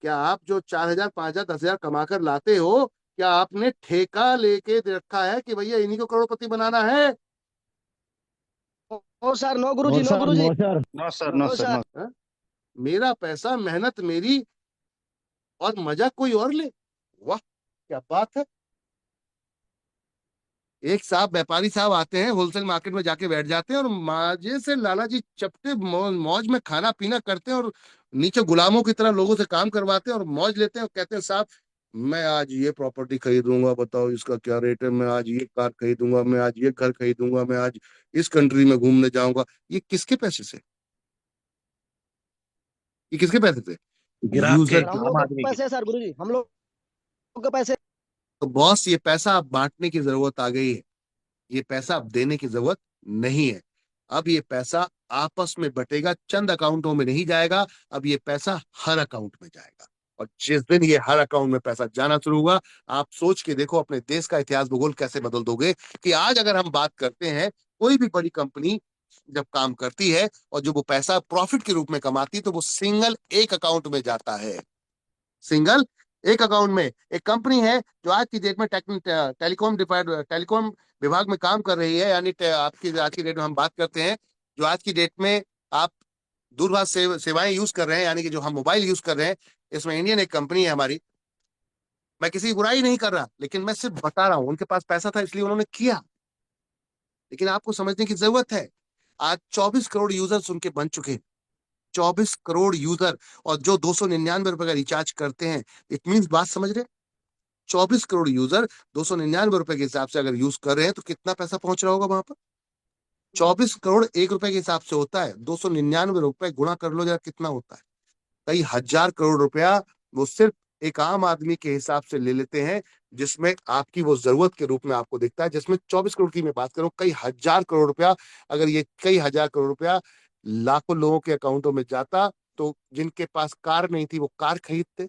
क्या आप जो 4,000 5,000 10,000 कमाकर लाते हो, क्या आपने ठेका लेके रखा है कि भैया इन्हीं को करोड़पति बनाना है? नो सर, नो गुरुजी, नो सर, गुरुजी, no sir, no sir, no no sir, sir. No. हाँ? मेरा पैसा, मेहनत मेरी और मजा कोई और ले। वाह, क्या बात है। एक साहब, व्यापारी साहब आते हैं, होलसेल मार्केट में जाके बैठ जाते हैं और मजे से लाला जी चपटे मौज में खाना पीना करते हैं और नीचे गुलामों की तरह लोगों से काम करवाते हैं और मौज लेते हैं और कहते हैं साहब मैं आज ये प्रॉपर्टी खरीदूंगा, बताओ इसका क्या रेट है, मैं आज ये कार खरीदूंगा, मैं आज ये घर खरीदूंगा, मैं आज इस कंट्री में घूमने जाऊंगा। ये किसके पैसे से? ये किसके पैसे से? ग्राहक के, यूजर सर हम के। लोग आम के आदमी के। पैसे है सर, गुरुजी हम लोग के पैसे। तो बॉस, ये पैसा अब बांटने की जरूरत आ गई है। ये पैसा अब देने की जरूरत नहीं है। अब ये पैसा आपस में बटेगा, चंद अकाउंटों में नहीं जाएगा। अब ये पैसा हर अकाउंट में जाएगा। और जिस दिन ये हर अकाउंट में पैसा जाना शुरू हुआ, आप सोच के देखो अपने देश का इतिहास भूगोल कैसे बदल दोगे। कि आज अगर हम बात करते हैं, कोई भी बड़ी कंपनी जब काम करती है और जो वो पैसा प्रॉफिट के रूप में कमाती है, तो वो सिंगल एक अकाउंट में जाता है। सिंगल एक अकाउंट में। एक कंपनी है जो आज की डेट में टेलीकॉम विभाग में काम कर रही है, यानी आपकी आज की डेट में हम बात करते हैं, जो आज की डेट में आप दूरभाष सेवाएं यूज कर रहे हैं, यानी कि जो हम मोबाइल यूज कर रहे हैं, इसमें इंडियन एक कंपनी है हमारी। मैं किसी की बुराई नहीं कर रहा, लेकिन मैं सिर्फ बता रहा हूं, उनके पास पैसा था इसलिए उन्होंने किया। लेकिन आपको समझने की जरूरत है, आज 24 करोड़ यूजर्स उनके बन चुके हैं। 24 करोड़ यूजर, और जो 299 रुपए का रिचार्ज करते हैं। इट मीन, बात समझ रहे? 24 करोड़ यूजर 299 रुपए के हिसाब से अगर यूज कर रहे हैं, तो कितना पैसा पहुंच रहा होगा वहां पर? 24 करोड़ 1 रुपए के हिसाब से होता है, 299 रुपए गुणा कर लो जरा, कितना होता है? कई हजार करोड़ रुपया वो सिर्फ एक आम आदमी के हिसाब से ले लेते हैं, जिसमें आपकी वो जरूरत के रूप में आपको दिखता है। जिसमें 24 करोड़ की मैं बात करूं, कई हजार करोड़ रुपया, अगर ये कई हजार करोड़ रुपया लाखों लोगों के अकाउंटों में जाता, तो जिनके पास कार नहीं थी वो कार खरीदते,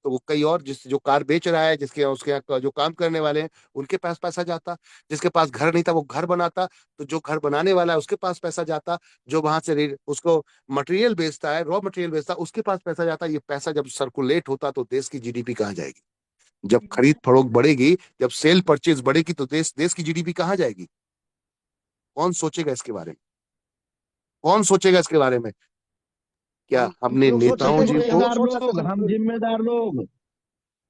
तो वो कई और, जो कार बेच रहा है, जिसके उसके यहाँ जो काम करने वाले हैं उनके पास पैसा जाता। जिसके पास घर नहीं था वो घर बनाता, तो जो घर बनाने वाला है उसके पास पैसा जाता। जो वहां से उसको मटेरियल बेचता है, रॉ मटेरियल बेचता है, उसके पास पैसा जाता। ये पैसा जब सर्कुलेट होता तो देश की जीडीपी कहाँ जाएगी? जब खरीद फरोख्त बढ़ेगी, जब सेल परचेज बढ़ेगी, तो देश देश की जीडीपी कहाँ जाएगी? कौन सोचेगा इसके बारे में? कौन सोचेगा इसके बारे में? क्या हम हमने लोग नेताओं सोचेंगे जी गुरुजी, हम को? लोग सोच सकते हैं हम गुरुजी। जिम्मेदार लोग।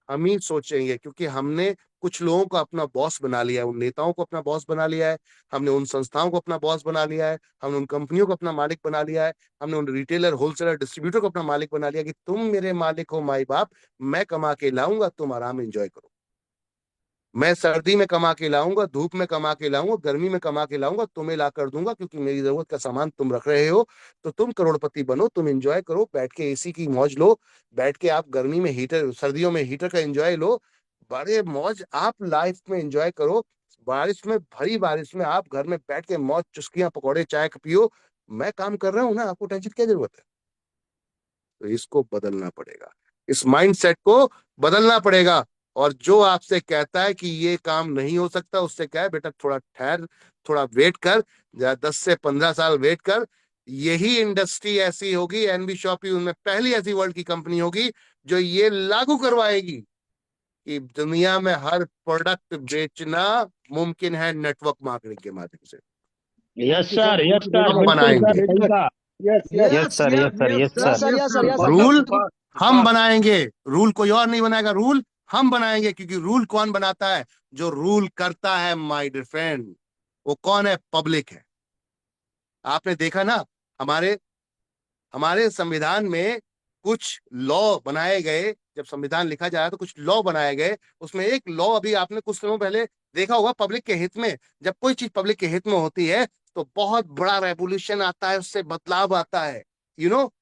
हम ही सोचेंगे, क्योंकि हमने कुछ लोगों को अपना बॉस बना लिया है, उन नेताओं को अपना बॉस बना लिया है, हमने उन संस्थाओं को अपना बॉस बना लिया है, हमने उन कंपनियों को अपना मालिक बना लिया है, हमने उन रिटेलर, होलसेलर, डिस्ट्रीब्यूटर को अपना मालिक बना लिया कि तुम मेरे मालिक हो माई बाप। मैं कमा के लाऊंगा, तुम आराम एंजॉय करो। मैं सर्दी में कमा के लाऊंगा, धूप में कमा के लाऊंगा, गर्मी में कमा के लाऊंगा, तुम्हें ला कर दूंगा, क्योंकि मेरी जरूरत का सामान तुम रख रहे हो। तो तुम करोड़पति बनो, तुम एंजॉय करो, बैठ के एसी की मौज लो, बैठ के आप गर्मी में हीटर, सर्दियों में हीटर का एंजॉय लो। बड़े मौज आप लाइफ में एंजॉय करो। बारिश में, भरी बारिश में आप घर में बैठ के मौज, चुस्कियां, पकौड़े, चाय पियो। मैं काम कर रहा हूँ ना, आपको टेंशन क्या जरूरत है? तो इसको बदलना पड़ेगा, इस माइंडसेट को बदलना पड़ेगा। और जो आपसे कहता है कि ये काम नहीं हो सकता, उससे क्या है, बेटा थोड़ा ठहर, थोड़ा वेट कर, 10 से 15 साल वेट कर। यही इंडस्ट्री ऐसी होगी, एनबी शॉपी उनमें पहली ऐसी वर्ल्ड की कंपनी होगी जो ये लागू करवाएगी कि दुनिया में हर प्रोडक्ट बेचना मुमकिन है नेटवर्क मार्केटिंग के माध्यम से। यस सर, यस सर, हम बिल्कुल सर, बनाएंगे सही कहा। Yes sir, yes sir, yes yes sir. Sir, yes sir, yes sir. Rule हम बनाएंगे, रूल कोई और नहीं बनाएगा, रूल हम बनाएंगे। क्योंकि रूल कौन बनाता है? जो रूल करता है माय डियर फ्रेंड, वो कौन है? पब्लिक है। आपने देखा ना, हमारे हमारे संविधान में कुछ लॉ बनाए गए। जब संविधान लिखा जा रहा तो कुछ लॉ बनाए गए, उसमें एक लॉ अभी आपने कुछ समय पहले देखा होगा, पब्लिक के हित में। जब कोई चीज पब्लिक के हित में होती है तो बहुत बड़ा रेवोल्यूशन आता है, उससे बदलाव आता है। यू नो,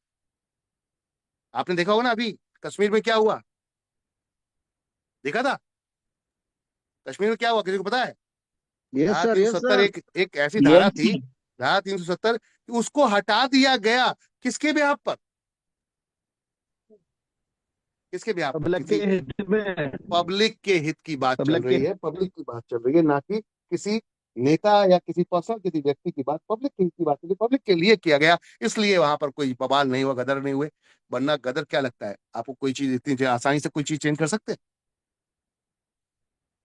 आपने देखा होगा ना, अभी कश्मीर में क्या हुआ, देखा था? कश्मीर में क्या हुआ, किसी को पता है? यस धारा सर, तीन सौ यस सत्तर सर। एक ऐसी धारा यस थी, धारा 370, उसको हटा दिया गया। किसके बेहाफ पर? किसके बेहाफ पर? पब्लिक के किसी हित में। पब्लिक के हित की बात चल पब्लिक के। रही है, पब्लिक की बात चल रही है, ना कि किसी नेता या किसी पर्सन, किसी व्यक्ति की बात। पब्लिक के हित की बात चल रही है, पब्लिक के लिए किया गया, इसलिए वहां पर कोई बवाल नहीं हुआ, गदर नहीं हुए। वरना गदर क्या लगता है आपको? कोई चीज इतनी आसानी से कोई चीज चेंज कर सकते हैं?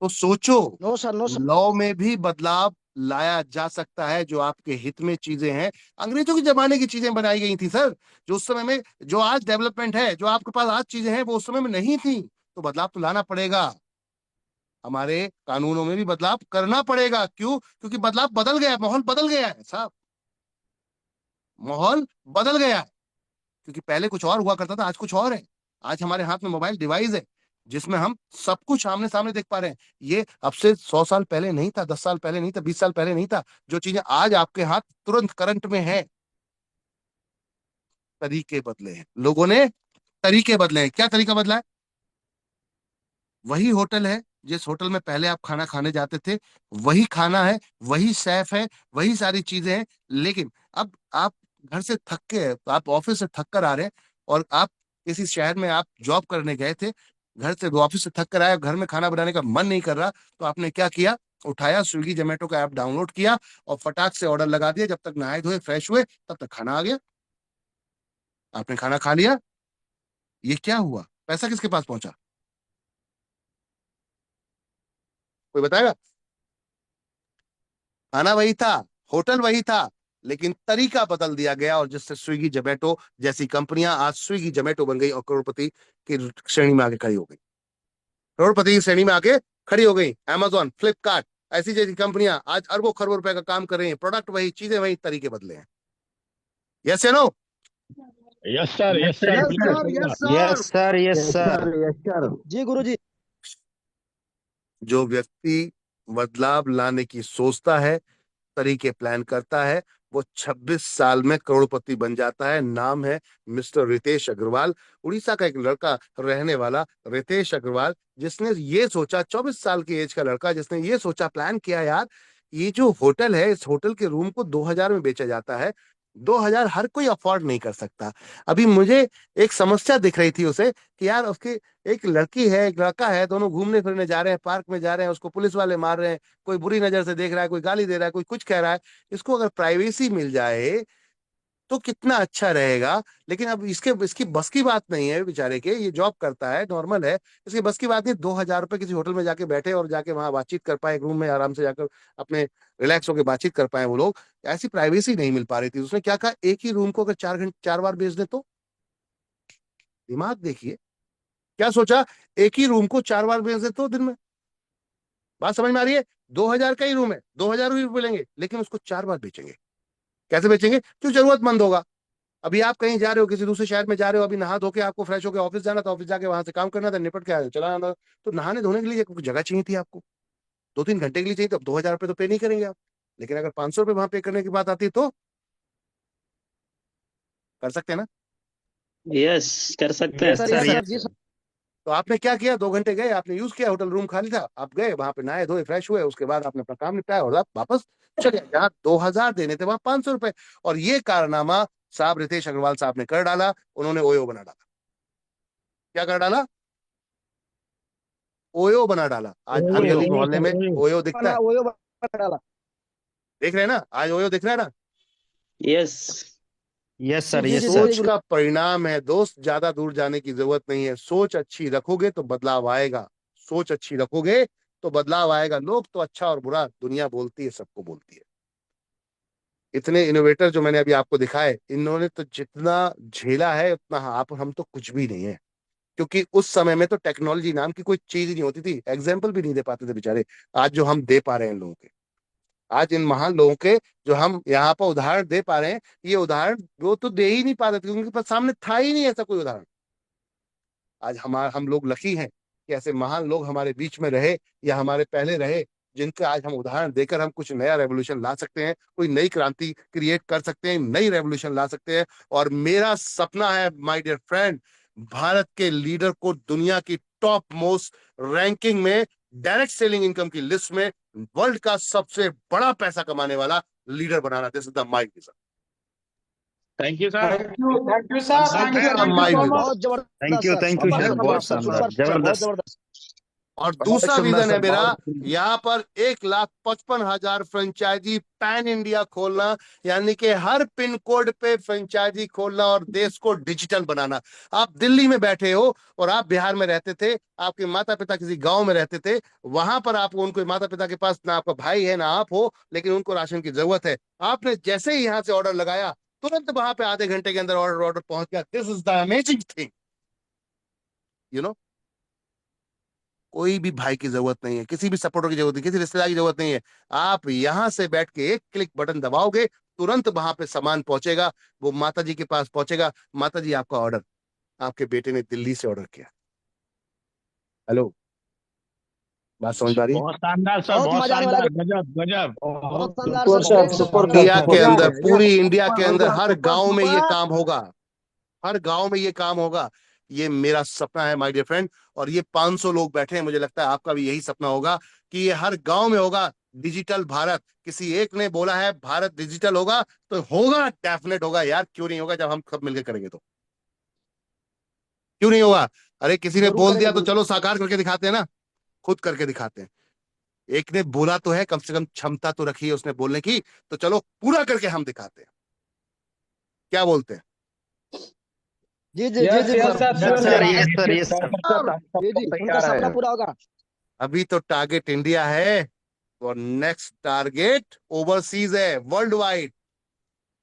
तो सोचो, no sir, no sir. Law में भी बदलाव लाया जा सकता है, जो आपके हित में चीजें हैं। अंग्रेजों के जमाने की चीजें बनाई गई थी सर, जो उस समय में, जो आज डेवलपमेंट है, जो आपके पास आज चीजें हैं, वो उस समय में नहीं थी। तो बदलाव तो लाना पड़ेगा, हमारे कानूनों में भी बदलाव करना पड़ेगा। क्यों? क्योंकि बदलाव बदल गया है, माहौल बदल गया है साहब, माहौल बदल गया है। क्योंकि पहले कुछ और हुआ करता था, आज कुछ और है। आज हमारे हाथ में मोबाइल डिवाइस है, जिसमें हम सब कुछ आमने सामने देख पा रहे हैं। ये अब से 100 साल पहले नहीं था, 10 साल पहले नहीं था, 20 साल पहले नहीं था। जो चीजें आज आपके हाथ तुरंत करंट में है, तरीके बदले हैं, लोगों ने तरीके बदले हैं। क्या तरीका बदला है? वही होटल है जिस होटल में पहले आप खाना खाने जाते थे, वही खाना है, वही शेफ है, वही सारी चीजें हैं। लेकिन अब आप घर से थक के, आप ऑफिस से थक कर आ रहे हैं, और आप किसी शहर में आप जॉब करने गए थे, घर से ऑफिस से थक कर आए, घर में खाना बनाने का मन नहीं कर रहा, तो आपने क्या किया? उठाया, स्विगी जोमेटो का ऐप डाउनलोड किया और फटाक से ऑर्डर लगा दिया। जब तक नहाए धोए फ्रेश हुए, तब तक खाना आ गया, आपने खाना खा लिया। ये क्या हुआ? पैसा किसके पास पहुंचा? कोई बताएगा? खाना वही था, होटल वही था, लेकिन तरीका बदल दिया गया, और जिससे स्विगी जोमेटो जैसी कंपनियां आज स्विगी जोमेटो बन गई और करोड़पति की श्रेणी में आके खड़ी हो गई। करोड़पति की श्रेणी में आके खड़ी हो गई। अमेजॉन, फ्लिपकार्ट, ऐसी जैसी कंपनियां आज अरबों खरबों रुपए का काम कर रही हैं। प्रोडक्ट वही, चीजें वही, तरीके बदले हैं। यस या no? Yes sir, yes sir, yes बिल्कुल सर, सही यस बात। Sir, yes sir, yes yes sir. Sir, yes sir. जी गुरुजी। जो व्यक्ति बदलाव लाने की सोचता है, तरीके प्लान करता है, वो 26 साल में करोड़पति बन जाता है। नाम है मिस्टर रितेश अग्रवाल, उड़ीसा का एक लड़का रहने वाला रितेश अग्रवाल, जिसने ये सोचा, 24 साल की एज का लड़का, जिसने ये सोचा, प्लान किया, यार ये जो होटल है, इस होटल के रूम को 2000 में बेचा जाता है। 2000 हर कोई अफोर्ड नहीं कर सकता। अभी मुझे एक समस्या दिख रही थी उसे, कि यार उसकी एक लड़की है, एक लड़का है, दोनों घूमने फिरने जा रहे हैं, पार्क में जा रहे हैं, उसको पुलिस वाले मार रहे हैं, कोई बुरी नजर से देख रहा है, कोई गाली दे रहा है, कोई कुछ कह रहा है। इसको अगर प्राइवेसी मिल जाए तो कितना अच्छा रहेगा। लेकिन अब इसकी बस की बात नहीं है बेचारे के, ये जॉब करता है, नॉर्मल है, इसकी बस की बात नहीं। 2000 रुपए किसी होटल में जाके बैठे और जाके वहां बातचीत कर पाए, एक रूम में आराम से जाकर अपने रिलैक्स होकर बातचीत कर पाए वो लोग, ऐसी प्राइवेसी नहीं मिल पा रही थी। उसने क्या कहा, एक ही रूम को अगर 4 घंटे 4 बार बेच दे तो? दिमाग देखिए, क्या सोचा, एक ही रूम को 4 बार बेच दे तो दिन में? बात समझ में आ रही है? 2000 का ही रूम है, 2000 ही रुपए लेंगे, लेकिन उसको 4 बार बेचेंगे। कैसे बेचेंगे? जो जरूरतमंद होगा। अभी आप कहीं जा रहे हो, किसी दूसरे शहर में जा रहे हो, अभी नहा धो के आपको फ्रेश होकर ऑफिस जाना था, ऑफिस जाके वहां से काम करना था, निपट के चला जाना था, तो नहाने धोने के लिए एक जगह चाहिए थी आपको, 2-3 घंटे के लिए चाहिए, तो 2000 रुपए तो पे नहीं करेंगे आप। लेकिन अगर 500 रुपए वहां पे करने की बात आती है तो कर सकते हैं ना? यस, कर सकते हैं yes sir, sir. Yes sir, जी सर। तो आपने क्या किया, 2 घंटे गए, आपने यूज किया, होटल रूम खाली था, आप गए वहां पे, नहाए धोए फ्रेश हुए, उसके बाद आपने अपना काम निपटाया और आप वापस चले। जहाँ 2000 देने थे वहां 500 रुपए। और ये कारनामा साहब रितेश अग्रवाल साहब ने कर डाला। उन्होंने ओयो बना डाला। क्या कर डाला? ओयो बना डाला। आज हर ओयो, गली ओयो मोहल्ले सर, में ओयो। ओयो दिखता है। वो बना डाला। देख रहे हैं ना, आज ओयो दिख रहा है ना? यस। यस जी सर, जी यस जी सर। जी सोच का परिणाम है दोस्त, ज्यादा दूर जाने की जरूरत नहीं है। सोच अच्छी रखोगे तो बदलाव आएगा, सोच अच्छी रखोगे तो बदलाव आएगा। लोग तो अच्छा और बुरा दुनिया बोलती है, सबको बोलती है। इतने इनोवेटर जो मैंने अभी आपको दिखाए, इन्होंने तो जितना झेला है उतना आप हम तो कुछ भी नहीं है। क्योंकि उस समय में तो टेक्नोलॉजी नाम की कोई चीज ही नहीं होती थी, एग्जाम्पल भी नहीं दे पाते थे बेचारे। आज जो हम दे पा रहे हैं लोगों के, आज इन महान लोगों के जो हम यहाँ पर उदाहरण दे पा रहे हैं, ये उदाहरण वो तो दे ही नहीं पा रहे थे, क्योंकि उनके पास सामने था ही नहीं ऐसा कोई उदाहरण। आज हम लोग लकी हैं कि ऐसे महान लोग हमारे बीच में रहे, या हमारे पहले रहे, जिनके आज हम उदाहरण देकर हम कुछ नया रेवोल्यूशन ला सकते हैं, कोई नई क्रांति क्रिएट कर सकते हैं, नई रेवोल्यूशन ला सकते हैं। और मेरा सपना है माय डियर फ्रेंड, भारत के लीडर को दुनिया की टॉप मोस्ट रैंकिंग में, डायरेक्ट सेलिंग इनकम की लिस्ट में, वर्ल्ड का सबसे बड़ा पैसा कमाने वाला leader banana. This is the my vision. Thank you sir. Thank you sir, Thank thank you, you, my vision. बहुत जबरदस्त thank you sir, sir, super बहुत सुपर शानदार, सुपर, बहुत जबरदस्त। जबरदस्त। और बहुत दूसरा सुंदर विजन है सर, मेरा, बहुत यहाँ पर 1,55,000 फ्रेंचाइजी पैन इंडिया खोलना, यानी कि हर पिन कोड पे फ्रेंचाइजी खोलना और देश को डिजिटल बनाना। आप दिल्ली में बैठे हो और आप बिहार में रहते थे, आपके माता पिता किसी गांव में रहते थे, वहां पर आपको, उनको माता पिता के पास ना आपका भाई है ना आप हो, लेकिन उनको राशन की जरूरत है। आपने जैसे ही यहाँ से ऑर्डर लगाया, तुरंत वहां पे आधे घंटे के अंदर ऑर्डर पहुंच गया। This is the amazing thing, you know. कोई भी भाई की जरूरत नहीं है, किसी भी सपोर्टर की जरूरत नहीं, किसी रिश्तेदार की जरूरत नहीं है। आप यहां से बैठ के एक क्लिक बटन दबाओगे, तुरंत वहां पे सामान पहुंचेगा, वो माता जी के पास पहुंचेगा। माता जी, आपका ऑर्डर, आपके बेटे ने दिल्ली से ऑर्डर किया। हेलो, बात समझ आ रही है? बहुत शानदार सर, बहुत बहुत मजा आने वाला शानदार, गजब गजब। बहुत शानदार super sir, sir, great sir. Super India के सुपर अंदर, सर। पूरी इंडिया के अंदर, सुपर हर सुपर गांव में ये सुपर। काम होगा, हर गांव में ये काम होगा। ये मेरा सपना है माय डियर फ्रेंड, और ये 500 लोग बैठे हैं, मुझे लगता है आपका भी यही सपना होगा कि ये हर गांव में होगा डिजिटल भारत। किसी एक ने बोला है भारत डिजिटल होगा, तो होगा, डेफिनेट होगा यार। क्यों नहीं होगा? जब हम सब मिलकर करेंगे तो क्यों नहीं होगा? अरे किसी ने जरूर बोल करेंगे दिया तो गुरु। चलो साकार करके दिखाते हैं ना, खुद करके दिखाते हैं। एक ने बोला तो है, कम से कम क्षमता तो रखी है उसने बोलने की, तो चलो पूरा करके हम दिखाते हैं। क्या बोलते हैं? जी जी जी जी sir, yes sir, yes sir, yes sir. जी जी, उनका तैयार सपना है। पूरा होगा। अभी तो टारगेट इंडिया है, और नेक्स्ट टारगेट ओवरसीज है, वर्ल्ड वाइड।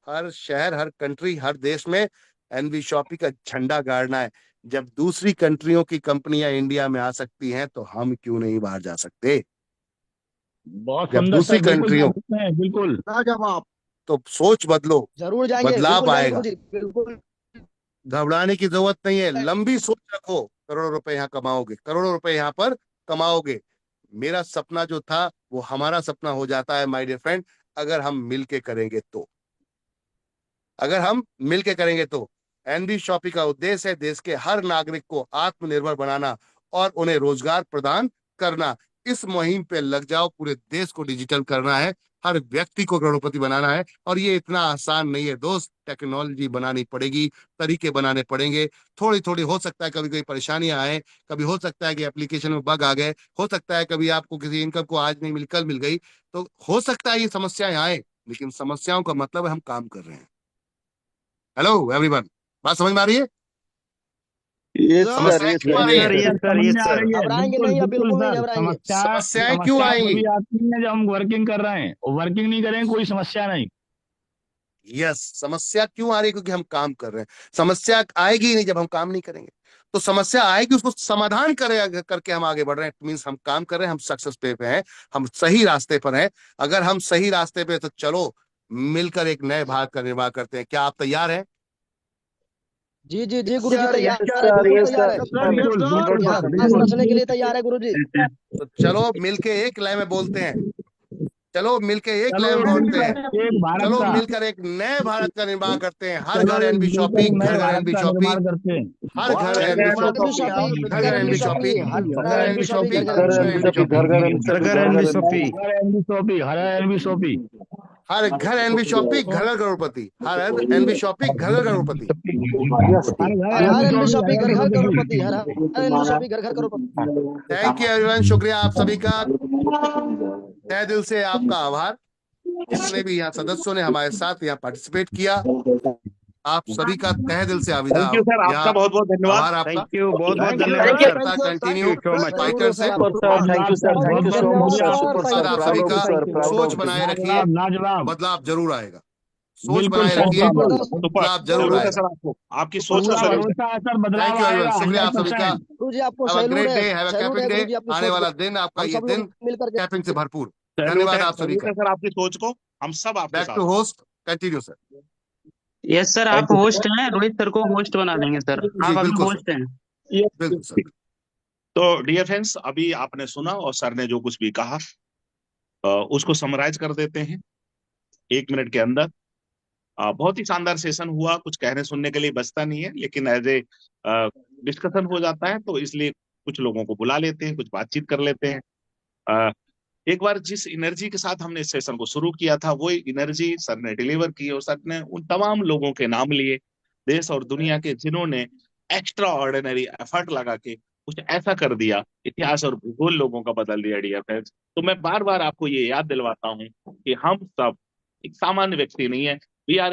हर शहर, हर कंट्री, हर देश में एनवी शॉपी का झंडा गाड़ना है। जब दूसरी कंट्रियों की कंपनियां इंडिया में आ सकती हैं, तो हम क्यों नहीं बाहर जा सकते? बहुत जब सुंदर दूसरी सर, बिल्कुल जा कंट्रियों, सकते हैं, बिल्कुल। लाजवाब। तो सोच बदलो, जरूर जाएंगे, बदलाव बिल्कुल जाएंगे आएगा। गुरु जी, बिल्कुल। घबराने की जरूरत नहीं है, लंबी सोच रखो, करोड़ों रुपए यहाँ कमाओगे, करोड़ों रुपए यहाँ पर कमाओगे। मेरा सपना जो था वो हमारा सपना हो जाता है माय डियर फ्रेंड, अगर हम मिलके करेंगे तो। अगर हम मिलके करेंगे तो एनबी शॉपी का उद्देश्य है देश के हर नागरिक को आत्मनिर्भर बनाना और उन्हें रोजगार प्रदान करना। इस मुहिम पे लग जाओ, पूरे देश को डिजिटल करना है, हर व्यक्ति को करोड़पति बनाना है। और ये इतना आसान नहीं है दोस्त, टेक्नोलॉजी बनानी पड़ेगी, तरीके बनाने पड़ेंगे। थोड़ी थोड़ी हो सकता है कभी कोई परेशानियां आए, कभी हो सकता है कि एप्लीकेशन में बग आ गए, हो सकता है कभी आपको किसी इनकम को आज नहीं मिली कल मिल गई, तो हो सकता है ये समस्याएं आए, लेकिन समस्याओं का मतलब है हम काम कर रहे हैं। हेलो एवरीवन, बात समझ में आ रही है? यस सर, सर, समस्याएं यस क्यों आ सर। रही यस है? सर, यस सर, समझ यस में आ सर। रही है, घबराएंगे बिल्कुल नहीं, या बिल्कुल बिल्कुल नहीं सर। घबराएंगे। समस्याएं क्यों समस्या आएंगी? तभी आती है जब हम वर्किंग कर रहे हैं, और वर्किंग नहीं करेंगे कोई समस्या नहीं। यस, समस्या क्यों आ रही है? क्योंकि हम काम कर रहे हैं। समस्या आएगी ही नहीं जब हम काम नहीं करेंगे। तो समस्या आएगी, उसको समाधान करके हम आगे बढ़ रहे हैं, मीन्स हम काम कर रहे हैं, हम सक्सेस पे हैं, हम सही रास्ते पर हैं। अगर हम सही रास्ते पे, तो चलो मिलकर एक नए भारत का निर्माण करते हैं। क्या आप तैयार हैं? जी जी जी गुरु जी, सर, तैयार यस है, सर, बिल्कुल यस तैयार है। सर। बिल्कुल बिल्कुल यहाँ सर, आस बिल्कुल। रचने के लिए तैयार है गुरु जी। तो चलो मिलके एक लय में बोलते हैं, चलो मिलके एक चलो लय में बोलते हैं, एक भारत चलो का, मिलकर एक नए भारत का निर्माण करते हैं। हर चलो घर एक एनबी मिलकर शॉपी, एक नए घर घर भारत एनबी का शॉपी, निर्माण करते हैं। हर घर घर एनबी घर शॉपी, एनबी शॉपी, घर घर घर एनबी एनबी शॉपी, शॉपी, हर घर घर घर एनबी एनबी शॉपी, शॉपी, घर घर घर घर एनबी घर Shoppy. NB NB Shoppy, Shoppy, घर घर एनबी शॉपी, घर घर घर एनबी एनबी शॉपी। शॉपी। हर एनबी शॉपी, हर एनबी शॉपी। हर घर एनबी शॉपी, घर घर करोड़पति, हर एनबी शॉपी, घर घर करोड़पति। यस हर घर हर हर एनबी एनबी शॉपी, शॉपी, हर घर घर करोड़पति। करोड़पति, हर हर एनबी शॉपी, घर घर करोड़पति। थैंक यू एवरीवन, शुक्रिया आप सभी का, तहे दिल से आपका आभार। जितने भी यहाँ सदस्यों ने हमारे साथ यहाँ पार्टिसिपेट किया, आप सभी का तहे दिल से थैंक यू सर, आपका यहाँ बहुत बहुत धन्यवाद। आभार आपका। थैंक यू, बहुत बहुत थैंक यू धन्यवाद सर। सर। करता continue thank you so much. Fighter से। जरूर super sir, thank you sir, thank you बहुत सो बहुत मच सर, शुक्रिया। सुपर धन्यवाद सर, आप प्राउड सभी ऑफ का। यू सर, प्राउड सोच ऑफ यू। बनाए रखिए, लाजवाब लाजवाब। बदलाव जरूर आएगा। सोच बिल्कुल बनाए सर, रखिए, बिल्कुल। सुपर, बदलाव जरूर सैल्यूट है आएगा। सर आपको, आपकी सोच का पूरा सैल्यूट है। भरोसा है सर, बदलाव थैंक यू आएगा एवरीवन, शुक्रिया आप सभी का। 100%। गुरु जी आपको हैव अ सैल्यूट ग्रेट है, day, have a salute capping है डे। गुरु जी आपकी आने सोच वाला को। दिन आपका हम ये सब दिन लोग मिलकर के। कैपिंग से भरपूर। सैल्यूट धन्यवाद है, आप सभी सैल्यूट का। है सर आपकी सोच को, हम सब आपके बैक साथ टू हैं। Host, continue sir. Yes sir, आप थैंक यू होस्ट हैं, रोहित सर को होस्ट बना देंगे सर, जी आप अभी बिल्कुल सर, होस्ट हैं। बिल्कुल सर। तो डियर फ्रेंड्स, अभी आपने सुना और सर ने जो कुछ भी कहा, उसको समराइज कर देते हैं 1 मिनट के अंदर। बहुत ही शानदार सेशन हुआ, कुछ कहने सुनने के लिए बचता नहीं है, लेकिन एज ए डिस्कशन हो जाता है, तो इसलिए कुछ लोगों को बुला लेते हैं, कुछ बातचीत कर लेते हैं। अ, एक बार जिस एनर्जी के साथ हमने इस सेशन को शुरू किया था, वो एनर्जी सर ने डिलीवर की, और सर ने उन तमाम लोगों के नाम लिए, देश और दुनिया के, जिन्होंने एक्स्ट्रा ऑर्डिनरी एफर्ट लगा के कुछ ऐसा कर दिया, इतिहास और भूगोल लोगों का बदल दिया डियर फ्रेंड्स। तो मैं बार बार आपको ये याद दिलवाता हूँ कि हम सब एक सामान्य व्यक्ति नहीं है, वी आर